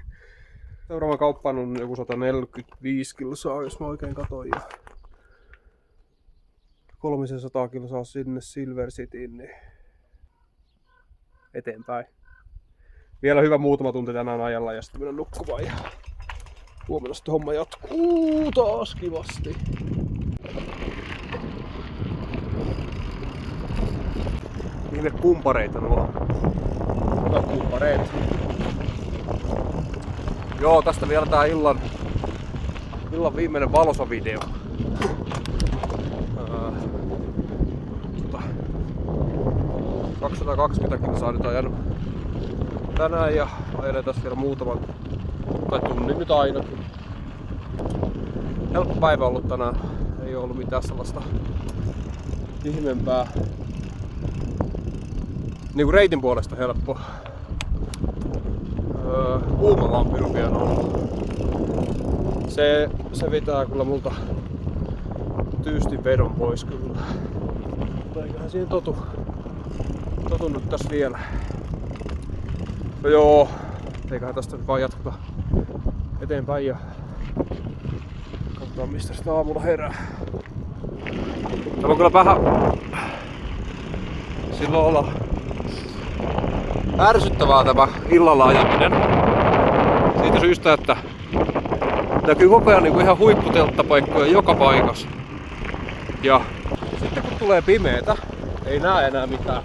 Seuraava kauppaan on joku 145 kilsaa, jos mä oikein katsoin. Ja 300 kilsaa sinne Silver Cityin, niin eteenpäin. Vielä hyvä muutama tunti tänään ajalla ja sitten mennä nukkumaan. Ja huomenna sitten homma jatkuu taas kivasti. Niille kumpareita nuo. Hyvä kumpareet. Joo, tästä vielä tää illan viimeinen valosavideo. 220 kilsaa nyt ajanut tänään ja ajelen tässä vielä muutaman tai tunnin nyt ainakin. Helppo päivä ollut tänään. Ei ollut mitään sellaista ihmeempää. Niinku reitin puolesta helppo. Kuuma vaan pyrkiä on ollut. Se vetää kyllä multa tyystin vedon pois kyllä. Mutta eiköhän siihen totu nyt tässä vielä. No joo, eiköhän tästä nyt vaan jatketa eteenpäin ja katsotaan mistä sitä aamulla herää. Tämä on kyllä vähän silloin olla ärsyttävää tämä illalla ajaminen. Siitä syystä, että näkyy koko ajan niinku ihan huipputelttapaikkoja joka paikassa. Ja sitten kun tulee pimeetä, ei näe enää mitään.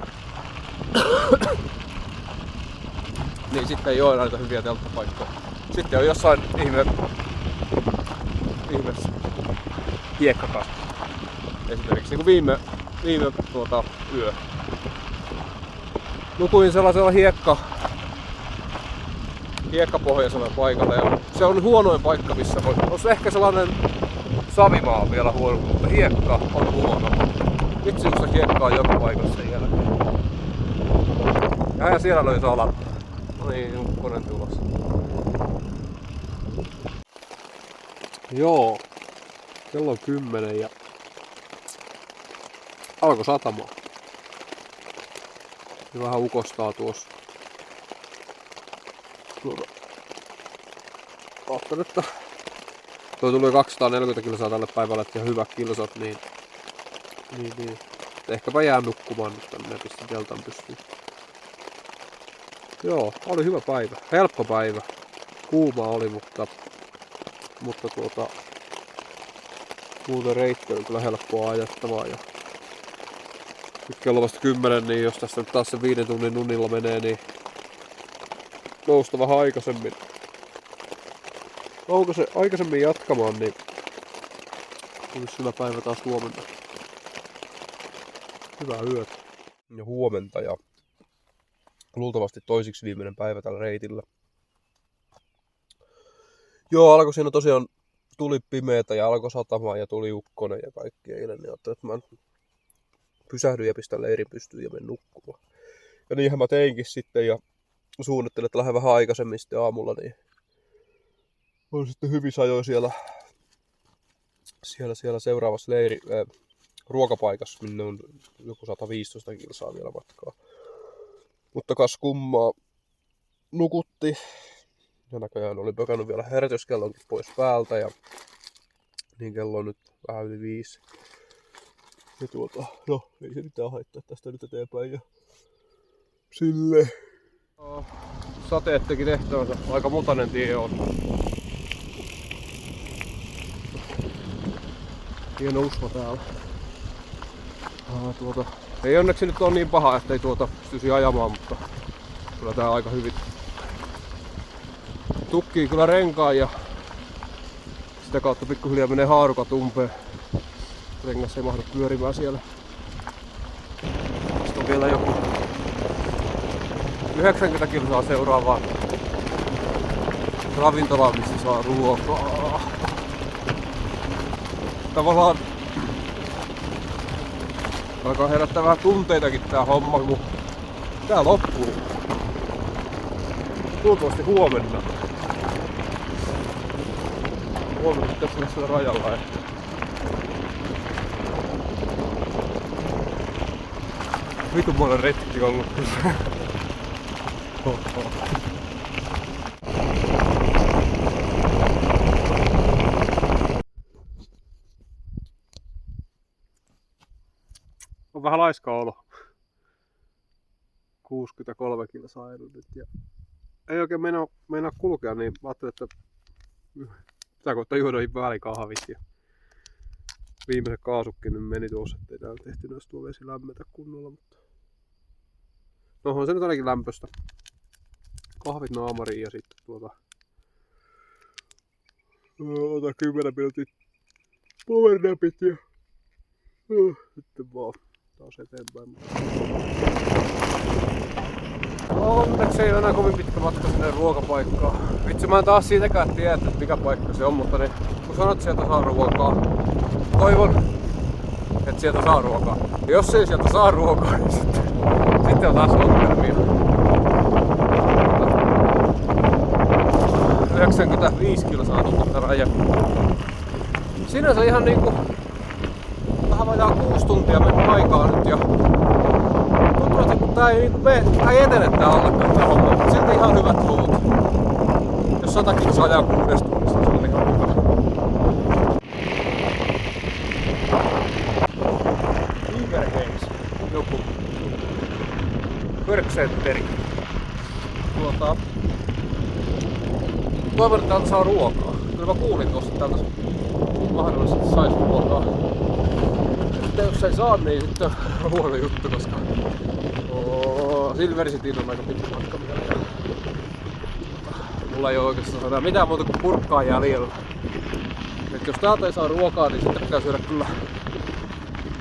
Niin sitten ei ole näitä hyviä telttapaikkoja. Sitten on jossain ihme hiekkakasta. Esimerkiksi niin kuin viime yö. Nukuin sellaisella hiekkapohjaisella paikalla ja se on huonoin paikka missä voi. On ehkä sellainen savimaa on vielä huono, mutta hiekka on huono. Vitsi kun se hiekka on joka paikassa sen jälkeen. Ja siellä löytää olla. No niin, ukkonen tulos. Joo. Kello on 10 ja alkoi satamaan. Ja vähän ukostaa tuossa. Ajattelin, että toi tuli 240 kilsaa tälle päivälle, että ihan hyvät kilsat, niin. Ehkäpä jää nukkumaan nyt tänne ja pistin teltan pystyyn. Joo, oli hyvä päivä. Helppo päivä. Kuuma oli, mutta muuten reitti on kyllä helppoa ajattavaa. Ja nyt kello vasta 10, niin jos tästä nyt taas se 5 tunnin nunnilla menee, niin nousta vähän aikaisemmin. Aikaisemmin jatkamaan, niin olisi hyvä päivä taas huomenna. Hyvää yötä. Ja huomenta ja luultavasti toisiksi viimeinen päivä tällä reitillä. Joo, alkoi siinä tosiaan, tuli pimeätä ja alkoi satamaan ja tuli ukkonen ja kaikki eilen. Niin ajattelin, että mä pysähdyin ja pistän leirin pystyyn ja menen nukkumaan. Ja niinhän mä teinkin sitten ja suunnittelin, että lähden vähän aikaisemmin sitten aamulla, niin on sitten hyvissä ajoin siellä seuraavassa ruokapaikassa, minne on joku 115 kilsaa vielä matkaa. Mutta kas kummaa nukutti. Ja näköjään oli pökännyt vielä herätyskellonkin pois päältä ja niin kello on nyt vähän yli 5. Ja no ei se mitään haittaa tästä nyt eteenpäin ja sille. Sateet teki tehtävänsä, aika mutainen tie on. Hieno usva täällä. Ei onneksi nyt ole niin paha, ettei pystyisi ajamaan, mutta kyllä tää aika hyvin tukkii kyllä renkaan ja sitä kautta pikkuhiljaa menee haarukat umpeen. Rengas ei mahdu pyörimään siellä. Tästä on vielä joku 90 kilsaa seuraavaan ravintolaan, missä saa ruokaa. tavallaan alkaa herättää vähän tunteitakin tää homma, kun tää loppuu. Luultavasti huomenna. Huomenna pitäisi olla siellä rajalla. Ja vitunmoinen retki ollut. On vähän laiska olo. 63 kilsaa edun nyt ja ei oikein meinaa kulkea, niin mä ajattelin, että pitää koittaa juoda välikahvit ja viimeiset kaasukkin nyt meni tuossa, ettei täällä tehty edes tuo vesi lämmetä kunnolla, mutta no on se nyt ainakin lämpöstä. Kahvit naamariin ja sitten ota 10 minuutin powernapit ja sitten vaan taas eteenpäin. Onneksi ei ole enää kovin pitkä matka sinne ruokapaikkaan. Vitsi, mä en taas siitäkään tiedä, että mikä paikka se on, mutta niin, kun sanot, että sieltä saa ruokaa, toivon, että sieltä saa ruokaa. Ja jos ei sieltä saa ruokaa, niin sitten on taas ongelmia. 95 kilsaa tullut tämän rajan. Sinänsä ihan niinku vähän vajaa 6 tuntia mennyt aikaa nyt ja tuntuu, että kun tää ei etene tää ollenkaan tää homma, mutta silti ihan hyvät luvut. Jos 100 kilsaa ajaa 6 tunnissa, niin se on ihan hyvä. Ivergames, joku Workcenteri. Toivon, että täältä saa ruokaa. Kyllä mä kuulin tuossa, että täältä mahdollisesti saisi ruokaa. Sitten jos ei saa, niin sitten on huono juttu, koska Silver Cityin on aika pitkä matka vielä. Mulla ei oo oikeastaan mitään muuta kuin purkkaa jäljellä. Et jos täältä ei saa ruokaa, niin sitten pitää syödä kyllä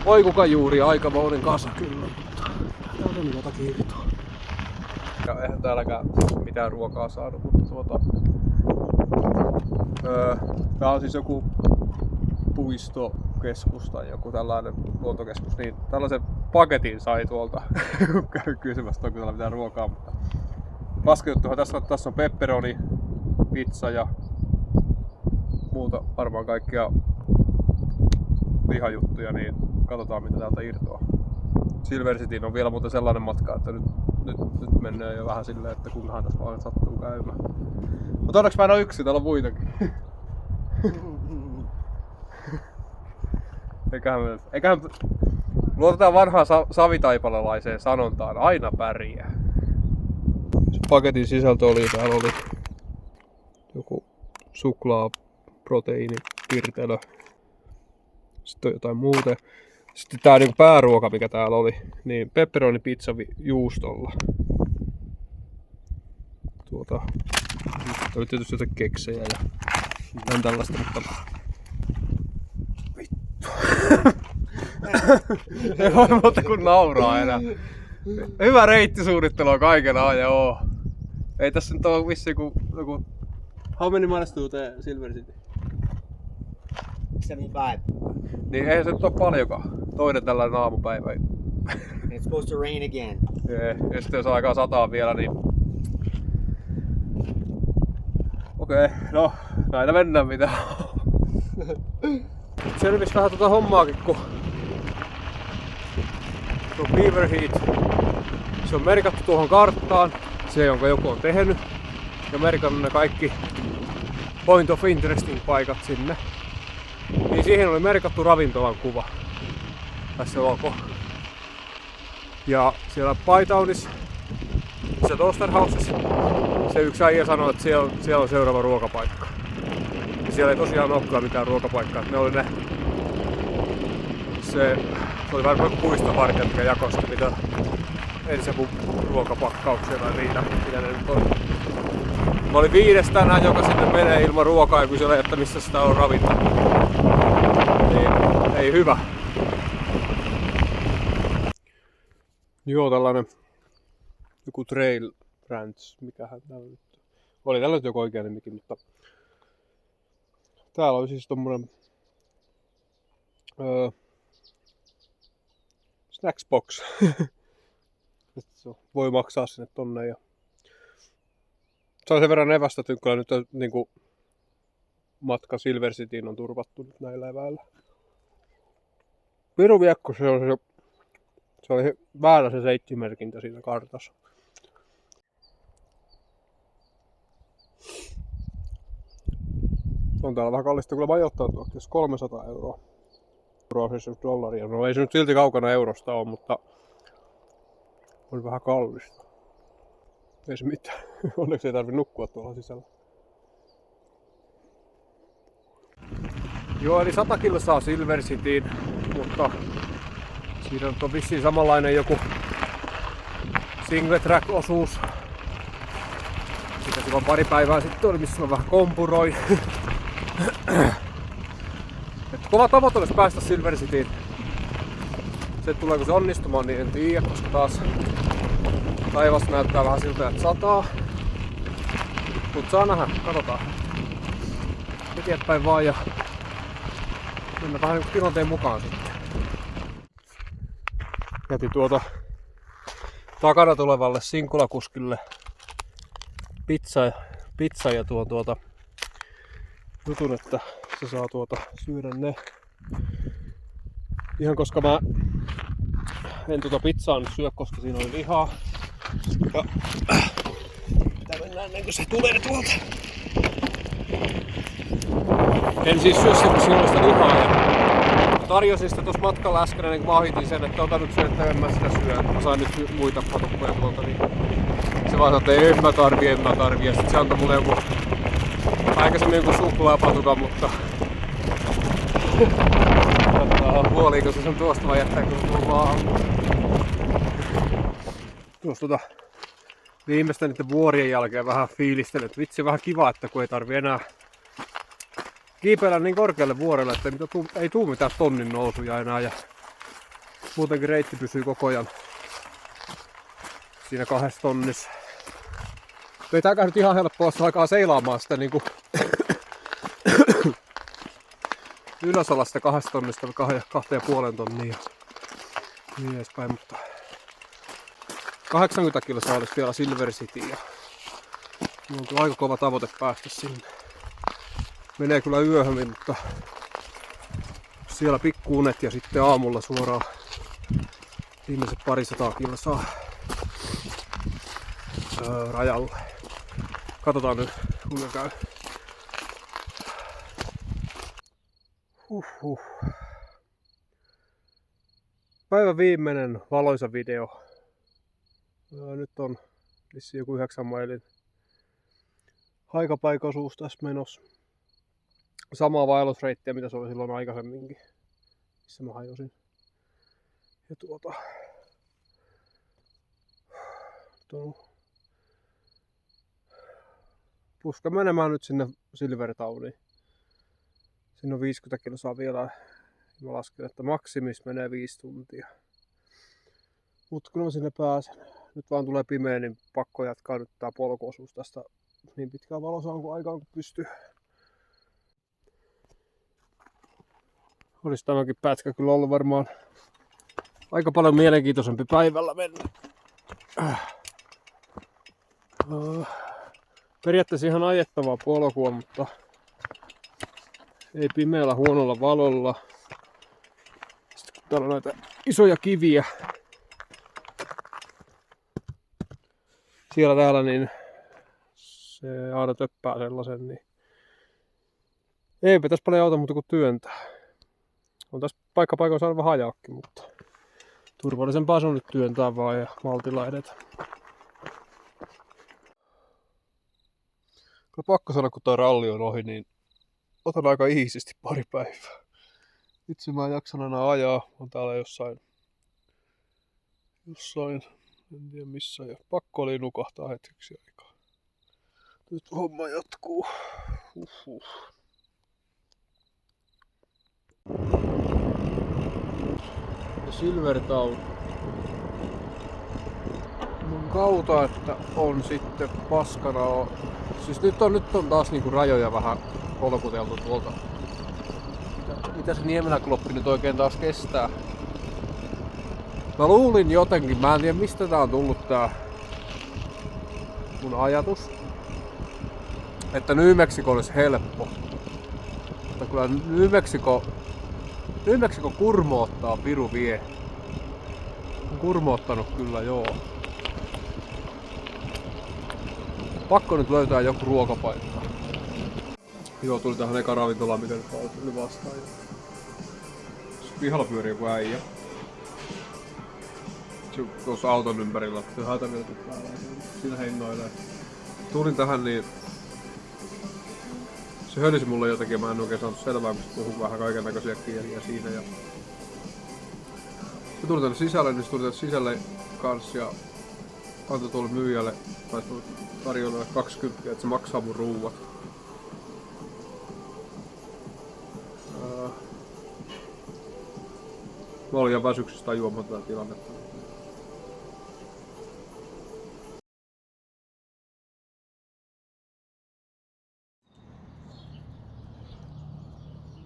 oikukajuuri aikamoinen kasa kyllä, mutta täältä on jotakin irtoa. Ja eihän täälläkään mitään ruokaa saanut, mutta tää on siis joku puistokeskus tai joku tällainen luontokeskus, niin tällaisen paketin sai tuolta, kun käy kysymässä, onko täällä mitään ruokaa, mutta paskajuttuhan tässä on pepperoni, pizza ja muuta varmaan kaikkia lihajuttuja, niin katsotaan mitä täältä irtoaa. Silver Cityin on vielä muuten sellainen matka, että nyt mennään jo vähän silleen, että kunhan tässä vaan sattuu käymään. Mutta onneksi mä en oo yksin, täällä on muitakin. Eiköhän luotetaan vanhaan savitaipalalaiseen sanontaan, aina pärjää. Se paketin sisältö oli, täällä oli joku suklaa, proteiini, pirtelö. Sitten on jotain muuta. Sitten tää niinku pääruoka mikä täällä oli, niin pepperoni pizza juustolla. Oli tietysti jotain keksejä ja jotain tällaista, mutta vittu. Ei voi muuta kuin nauraa enää. Hyvä reittisuunnittelu on kaikena ajan, joo. Ei tässä nyt oo vissiin joku... How many miles to the Silver City? 75. Niin eihän se nyt oo paljonkaan. Toinen tällainen aamupäivä. And it's supposed to rain again. Ja sitten jos aikaa sataa vielä, niin... Okei, no näitä mennään mitä. Selvis vähän tota hommaakin, kun tuo Beaver Heat, se on merkattu tuohon karttaan, se jonka joku on tehnyt, ja merkannut ne kaikki Point of Interesting paikat sinne. Niin siihen oli merkattu ravintolan kuva. Tässä logo. Ja siellä Pytownissa, se Toaster Housessa, se yksi äijä sanoi, että siellä on seuraava ruokapaikka. Ja siellä ei tosiaan olekaan mitään ruokapaikkaa. Ne oli se oli varmaan joku puistovartija, mikä jakoi sitä mitä ensin ruokapakkauksia tai niitä, mitä ne nyt on. Mä olin 5 tänään, joka sinne menee ilman ruokaa ja kyselee, että missä sitä on ravintola. Niin, ei hyvä. Joo, tällainen joku Trail Ranch, mikähän täällä nyt oli. Tällä nyt joku oikea nimikin, mutta täällä oli siis tommonen Snacksbox. Voi maksaa sinne tonne. Ja se on sen verran evästetty, että kyllä nyt niinku matka Silver Cityin on turvattu nyt näillä eväillä. Viru viekko se oli väärä se seittimerkintä siinä kartassa. On täällä vähän kallista kyllä majoittautua, jos 300 €. Siis dollaria. No ei se nyt silti kaukana eurosta ole, mutta on vähän kallista. Ei se mitään. Onneksi ei tarvitse nukkua tuolla sisällä. Joo, eli 100 kilsaa Silver Cityin, mutta siinä on vissiin samanlainen joku single track osuus. Sitä silloin pari päivää sitten oli, missä mä vähän kompuroi. Että kova tavoite olisi päästä Silver Cityin. Se tuleeko se onnistumaan, niin en tiedä, koska taas taivas näyttää vähän siltä, että sataa. Mut saa nähdä, katsotaan. Eteenpäin vaan ja mennään vähän niin tilanteen mukaan sitten. Jätin takana tulevalle sinkulakuskille pizza ja jutun, että se saa syödä ne. Ihan koska mä en pizzaa nyt syö, koska siinä oli lihaa. Ja pitää mennä ennen kuin se tulee tuolta. En siis syö sellaista lihaa. Ja tarjosin sitä tuossa matkalla äsken ennen kuin mä ohitin sen, että ota nyt syö, että en mä sitä syö. Mä sain nyt muita patukkoja tuolta. Niin se vaan sanoi, että en mä tarvii. Ja sit se antoi mulle joku aikaisemmin joku suklaapatukan, mutta huoliiko se sen tuosta vai jättää kun tuolla vaan. Tuossa viimeisten niiden vuorien jälkeen vähän fiilistelen, että vitsi vähän kiva, että kun ei tarvi enää kiipeillä niin korkealle vuorelle, että ei tuu mitään tonnin nousuja enää ja muutenkin reitti pysyy koko ajan siinä 2 tonnissa. Ei tääkään nyt ihan helppoa, jos alkaa seilaamaan sitä niinku ylösalasta 2 tonnista 2,5 tonnia niin edespäin, mutta 80 kilsaa olisi vielä Silver City ja on kyllä aika kova tavoite päästä sinne. Menee kyllä yöhön, mutta siellä pikkuunet ja sitten aamulla suoraan viimeiset 200 kilsaa rajalle. Katsotaan nyt kuinka käy. Päivän viimeinen valoisa video. Nyt on vissiin joku 9 mailin haikapaikoisuus tässä menossa. Samaa vaellusreittiä mitä se oli silloin aikaisemminkin, missä mä hajosin. Ja puska menemään nyt sinne Silver Towniin. Siinä on 50 kilsaa vielä. Mä lasken, että maksimis menee 5 tuntia. Mut kun mä sinne pääsen, nyt vaan tulee pimeä, niin pakko jatkaa nyt tää polkuosuus tästä niin pitkään valosaan kuin aikaan kun pystyy. Olisi tämäkin pätkä kyllä ollut varmaan aika paljon mielenkiintoisempi päivällä mennä. Periaatteessa ihan ajettavaa polkua, mutta ei pimeällä huonolla valolla. Sitten kun täällä on näitä isoja kiviä siellä täällä, niin se aina töppää sellaisen, niin eipä tässä paljon auta muuta kuin työntää. On tässä paikka saanut vähän hajaakin, mutta turvallisempaa se on nyt työntää vaan ja maltilla edetä. Kyllä pakko sanoa, kun tää ralli on ohi, niin otan aika iisisti pari päivää. Itse mä en jaksan enää ajaa, on täällä jossain, en tiedä missä, ja pakko oli nukahtaa hetkeksi aikaa. Nyt homma jatkuu. Silver Town mun kautta, että on sitten paskana. Siis nyt on taas niinku rajoja vähän polkuteltu tuolta. mitä se Niemelä-kloppi nyt oikein taas kestää. Mä luulin jotenkin, mä en tiedä mistä tää on tullut tää mun ajatus, että New Mexico olisi helppo. Mutta kyllä New Mexico kurmoottaa piru vie. On kurmoottanut kyllä joo. Pakko nyt löytää joku ruokapaikka. Joo, tuli tähän eka ravintolaan, mikä nyt tuli vastaan. Pihalla pyörii joku äijä. Se tuossa auton ympärillä, se hätävilkut päällä. Siinä hennoilee. Tulin tähän niin... Se hölisi mulle jotakin, mä en oikein saanut selvää, kun se puhuu vähän kaikennäköisiä kieliä siinä. Ja... Se tuli tänne sisälle, niin se tuli tänne sisälle kanssa ja antoi tuolle myyjälle, tai tarjolle 20, että se maksaa mun ruuat. Mä olin ihan väsyksistä tajuamaan tätä tilannetta.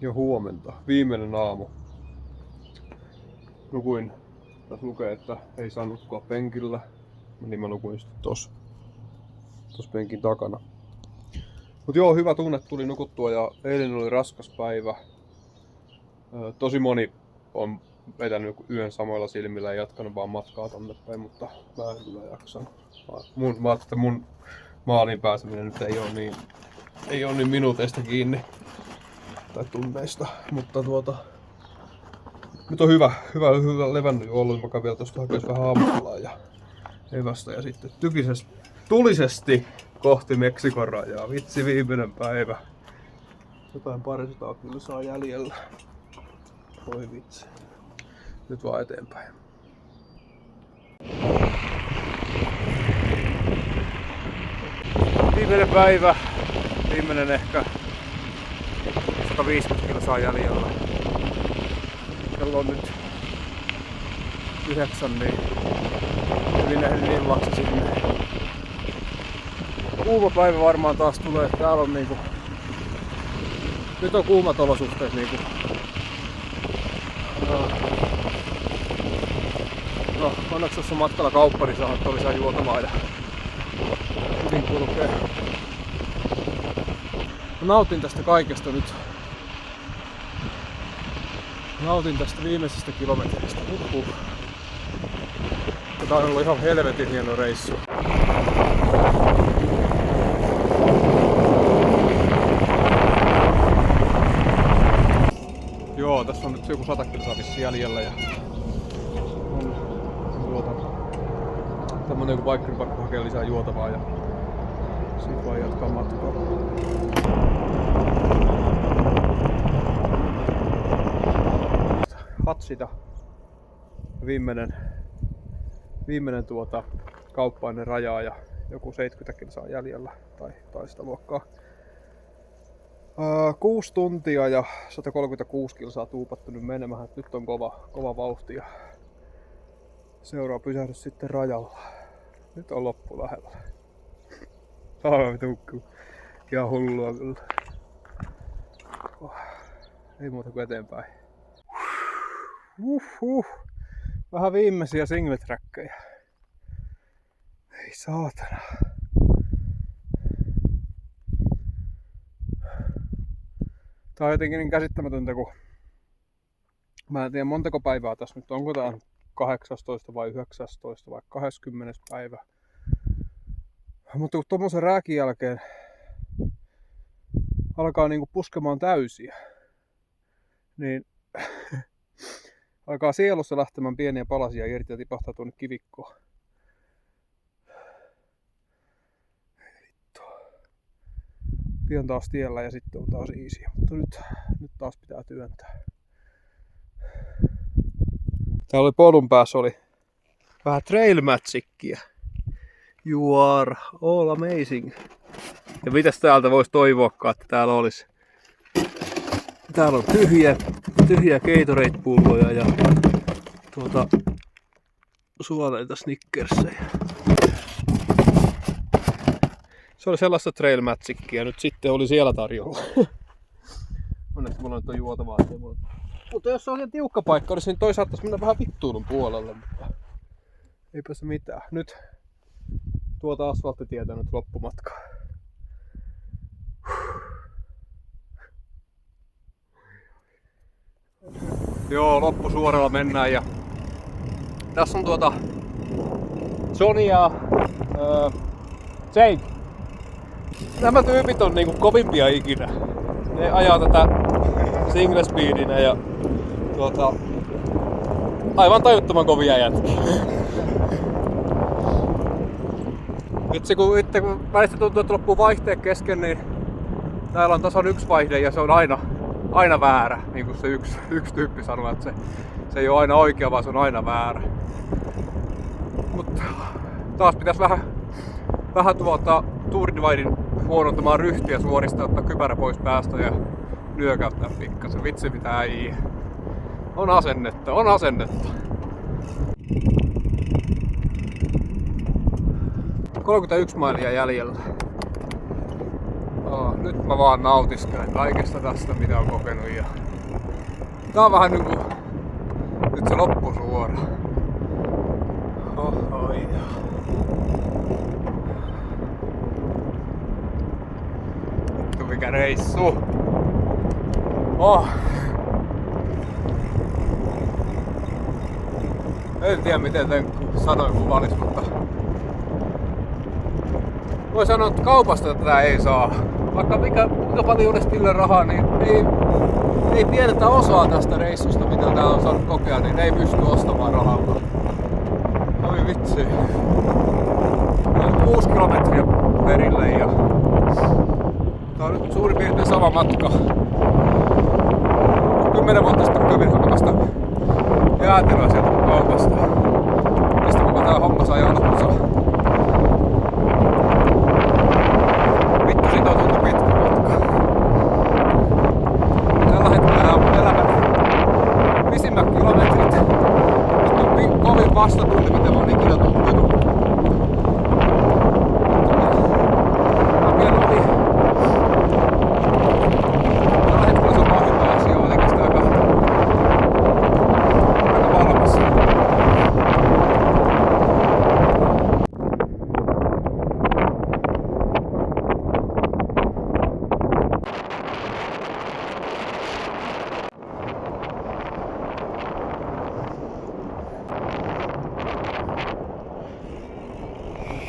Jo huomenta, viimeinen aamu. Nukuin, tässä lukee, että ei saa nukkua penkillä. Niin mä nukuin sitten tossa penkin takana. Mut joo, hyvä tunne, tuli nukuttua ja eilen oli raskas päivä. Tosi moni on vetänyt yön samoilla silmillä ja jatkanut vaan matkaa tonne päin, mutta mä en kyllä jaksanut. Mä ajattelin, että mun maaliin pääseminen nyt ei ole niin minuuteista kiinni. Tai tunneista, mutta nyt on hyvä levännyt ollut, mä käyn vielä tuosta hakemaan vähän aamulla ja evästä ja sitten tulisesti kohti Meksikon rajaa. Vitsi, viimeinen päivä. Jotain parisataa kyllä saa jäljellä. Voi vitsi. Nyt vaan eteenpäin. Viimeinen päivä. Viimeinen ehkä 150 kilsaa jäljellä. Kello on nyt 9, niin hyvin ehdin illaksi sinne. Kuuma päivä varmaan taas tulee. Täällä on niinku... Nyt on kuumat olosuhteet niinku... No, onneksi jos on matkalla kauppa, niin saa lisää juotamaa ja hyvin kulkee. Mä nautin tästä kaikesta nyt. Nautin tästä viimeisestä kilometristä. Tää on ollut ihan helvetin hieno reissu. Joo, tässä on nyt joku 100 kilsaa vissiin jäljellä ja on tämmönen joku bikerin pakko hakea lisää juotavaa ja siitä vaan jatkaa matkaa. Hatsita. Viimeinen kauppa ennen rajaa ja joku 70 kilsaa jäljellä tai sitä luokkaa. 6 tuntia ja 136 kilsaa tuupattu nyt menemään. Nyt on kova vauhti ja seuraava pysähdys sitten rajalla. Nyt on loppu lähellä. Ihan hullua kyllä. Ei muuta kuin eteenpäin. Vähän viimeisiä singletrackkejä. Ei saatana. Tää on jotenkin niin käsittämätöntä, kun mä en tiedä montako päivää tässä nyt, onko tää 18 vai 19 vai 20 päivä. Mutta kun tommosen rääkin jälkeen alkaa niinku puskemaan täysiä, niin alkaa sielussa lähtemään pieniä palasia irti ja tipahtaa tuonne kivikkoon. Vittu. Pian taas tiellä ja sitten on taas easy, mutta nyt taas pitää työntää. Täällä oli polun päässä oli vähän trail magickiä. You are all amazing. Ja mitäs täältä voisi toivoakaan, että täällä olisi. Täällä on tyhjiä Gatorade-pulloja ja suoleita Snickersejä. Se oli sellaista trail magickiä, nyt sitten oli siellä tarjolla. Onneksi mulla nyt on juotavaa. Mutta jos se on tiukka paikka, niin toi saattaisi mennä vähän vittuilun puolelle. Mutta eipä se mitään. Nyt tuota asfalttitietä nyt loppumatkaa. Joo, loppusuoralla mennään ja tässä on Johnny ja Jake. Nämä tyypit on niinku kovimpia ikinä. Ne ajaa tätä single speedinä ja aivan tajuttoman kovia jätkiä. Itse kun välistä tuntuu, että loppuu vaihteet kesken, niin täällä on tasan yksi vaihde ja se on aina väärä. Niin kuin se yksi tyyppi sanoi, että se ei ole aina oikea, vaan se on aina väärä. Mutta taas pitäisi vähän Tour Dividin huonontamaan ryhtiä suorista, ottaa kypärä pois päästä ja nyökäyttää pikkasen. Vitsi mitä ei. On asennetta. 31 mailia jäljellä. Nyt mä vaan nautiskelen kaikesta tästä mitä on kokenut ja tää on vähän niinku nyt se loppusuora. Vittu mikä reissu! En tiedä miten tän sanoin kuvalis, mutta voi sanoa, että kaupasta tätä ei saa. Vaikka kuinka paljon olisi tilille rahaa, niin ei tiedetä osaa tästä reissusta, mitä täällä on saanut kokea, niin ei pysty ostamaan rahalla. Oi vitsi. Noin 6 kilometriä perille ja tää on nyt suurin piirtein sama matka. 10 vuotta sitten kävin hakemasta jäätelöä sieltä kaupasta. Mistä koko tää homma sai alkunsa. Vittu siitä on tullut pitkä matka. Tällä hetkellä on elämän pisimmät kilometrit. Nyt on kovin vastatunti, mitä mä oon ikinä tuntenut. Mä vielä ohi. Tällä hetkellä se on pahinta asia, on oikeastaan aika valmis.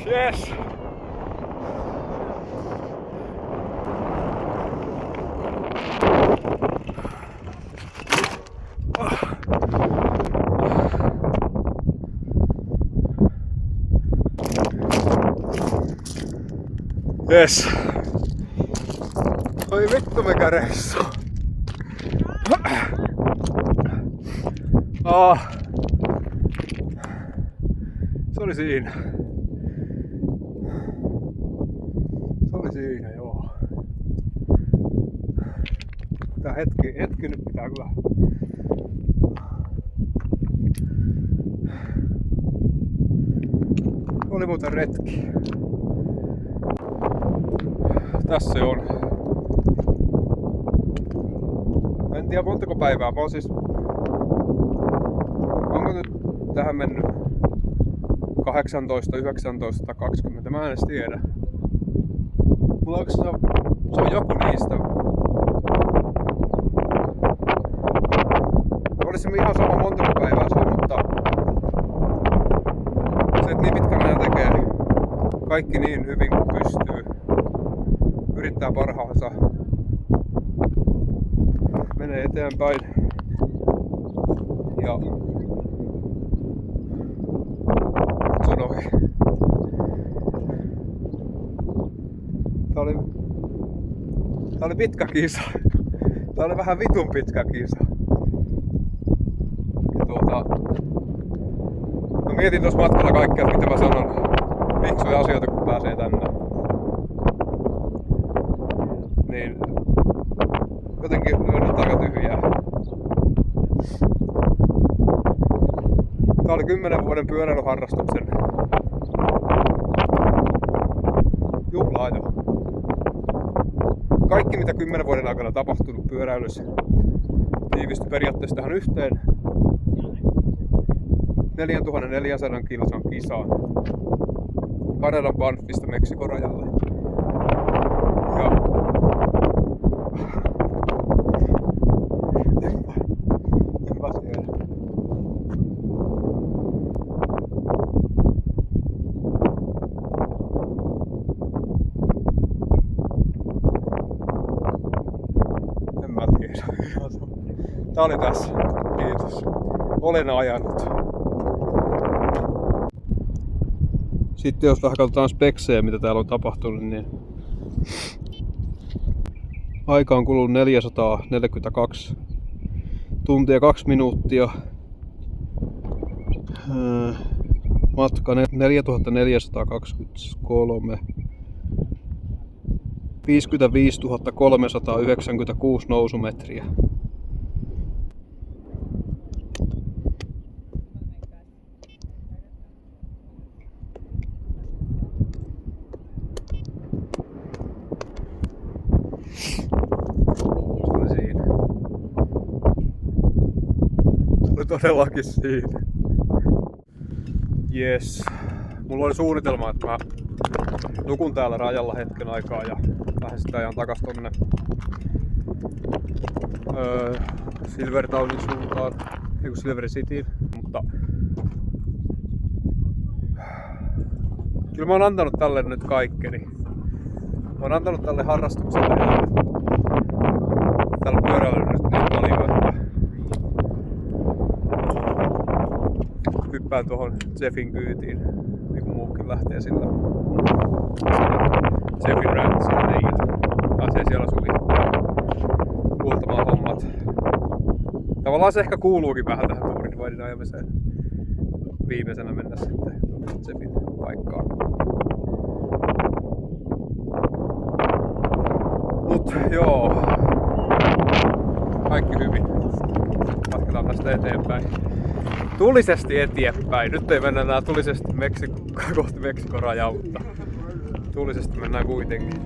Yes! Yes! Oi vittu mikä reissu! Se oli siinä. Se oli siinä, joo. Tää hetki nyt pitää kyllä. Oli muuten retki. Tässä se on. En tiedä montako päivää. Mä oon siis... Onko nyt tähän mennyt 18, 19 tai 20? Mä en edes tiedä. Mulla onko se on joku niistä. Olisi ihan sama montako päivää se on, mutta se, että niin pitkän ajan tekee kaikki niin hyvin kuin pystyy. Yrittää parhaansa. Menee eteenpäin. Ja se on ohi. Tää oli pitkä kisa. Tää oli vähän vitun pitkä kisa. Ja mä mietin tuossa matkalla kaikkea, mitä mä sanon. Fiksuja asioita, kun pääsee tänne. Niin jotenkin on nyt aika tyhjää. Tää oli 10 vuoden pyöräilyharrastuksen juhlaa jo. kaikki mitä 10 vuoden aikana tapahtunut pyöräilyssä tiivistyi periaatteessa tähän yhteen 4400 kilsan kisaan Kanadan Banffista Meksikon rajalle. Ja enpä tiedä. En mä tiedä. Tää oli tässä. Kiitos. Olen ajanut. Sitten jos vähän katsotaan speksejä, mitä täällä on tapahtunut, niin aika on kulunut 442 tuntia 2 minuuttia. Matka 4423. 55 396 nousumetriä. Se oli siinä. Se oli todellakin siinä. Jes. Mulla oli suunnitelma, että mä nukun täällä rajalla hetken aikaa ja lähden sitä ajan takas tonne Silvertownin suuntaan, eiku Silver Cityin, mutta kyllä mä oon antanut tälle nyt kaikkeni. Mä oon antanut tälle harrastukselle ja tällä pyöräilyllä nyt niin paljon, että hyppään tuohon Jeffin kyytiin, niin kuin muukin lähtee sillä Jeffin rantsille ja pääsee siellä huoltamaan hommat. Tavallaan se ehkä kuuluukin vähän tähän tuurin ajamiseen. Viimeisenä mennä sitten Jeffin paikkaan. Mut joo, kaikki hyvin. Jatketaan tästä eteenpäin. Tulisesti eteenpäin. Nyt ei mennä enää tulisesti kohti Meksikon rajaa, mutta tulisesti mennään kuitenkin.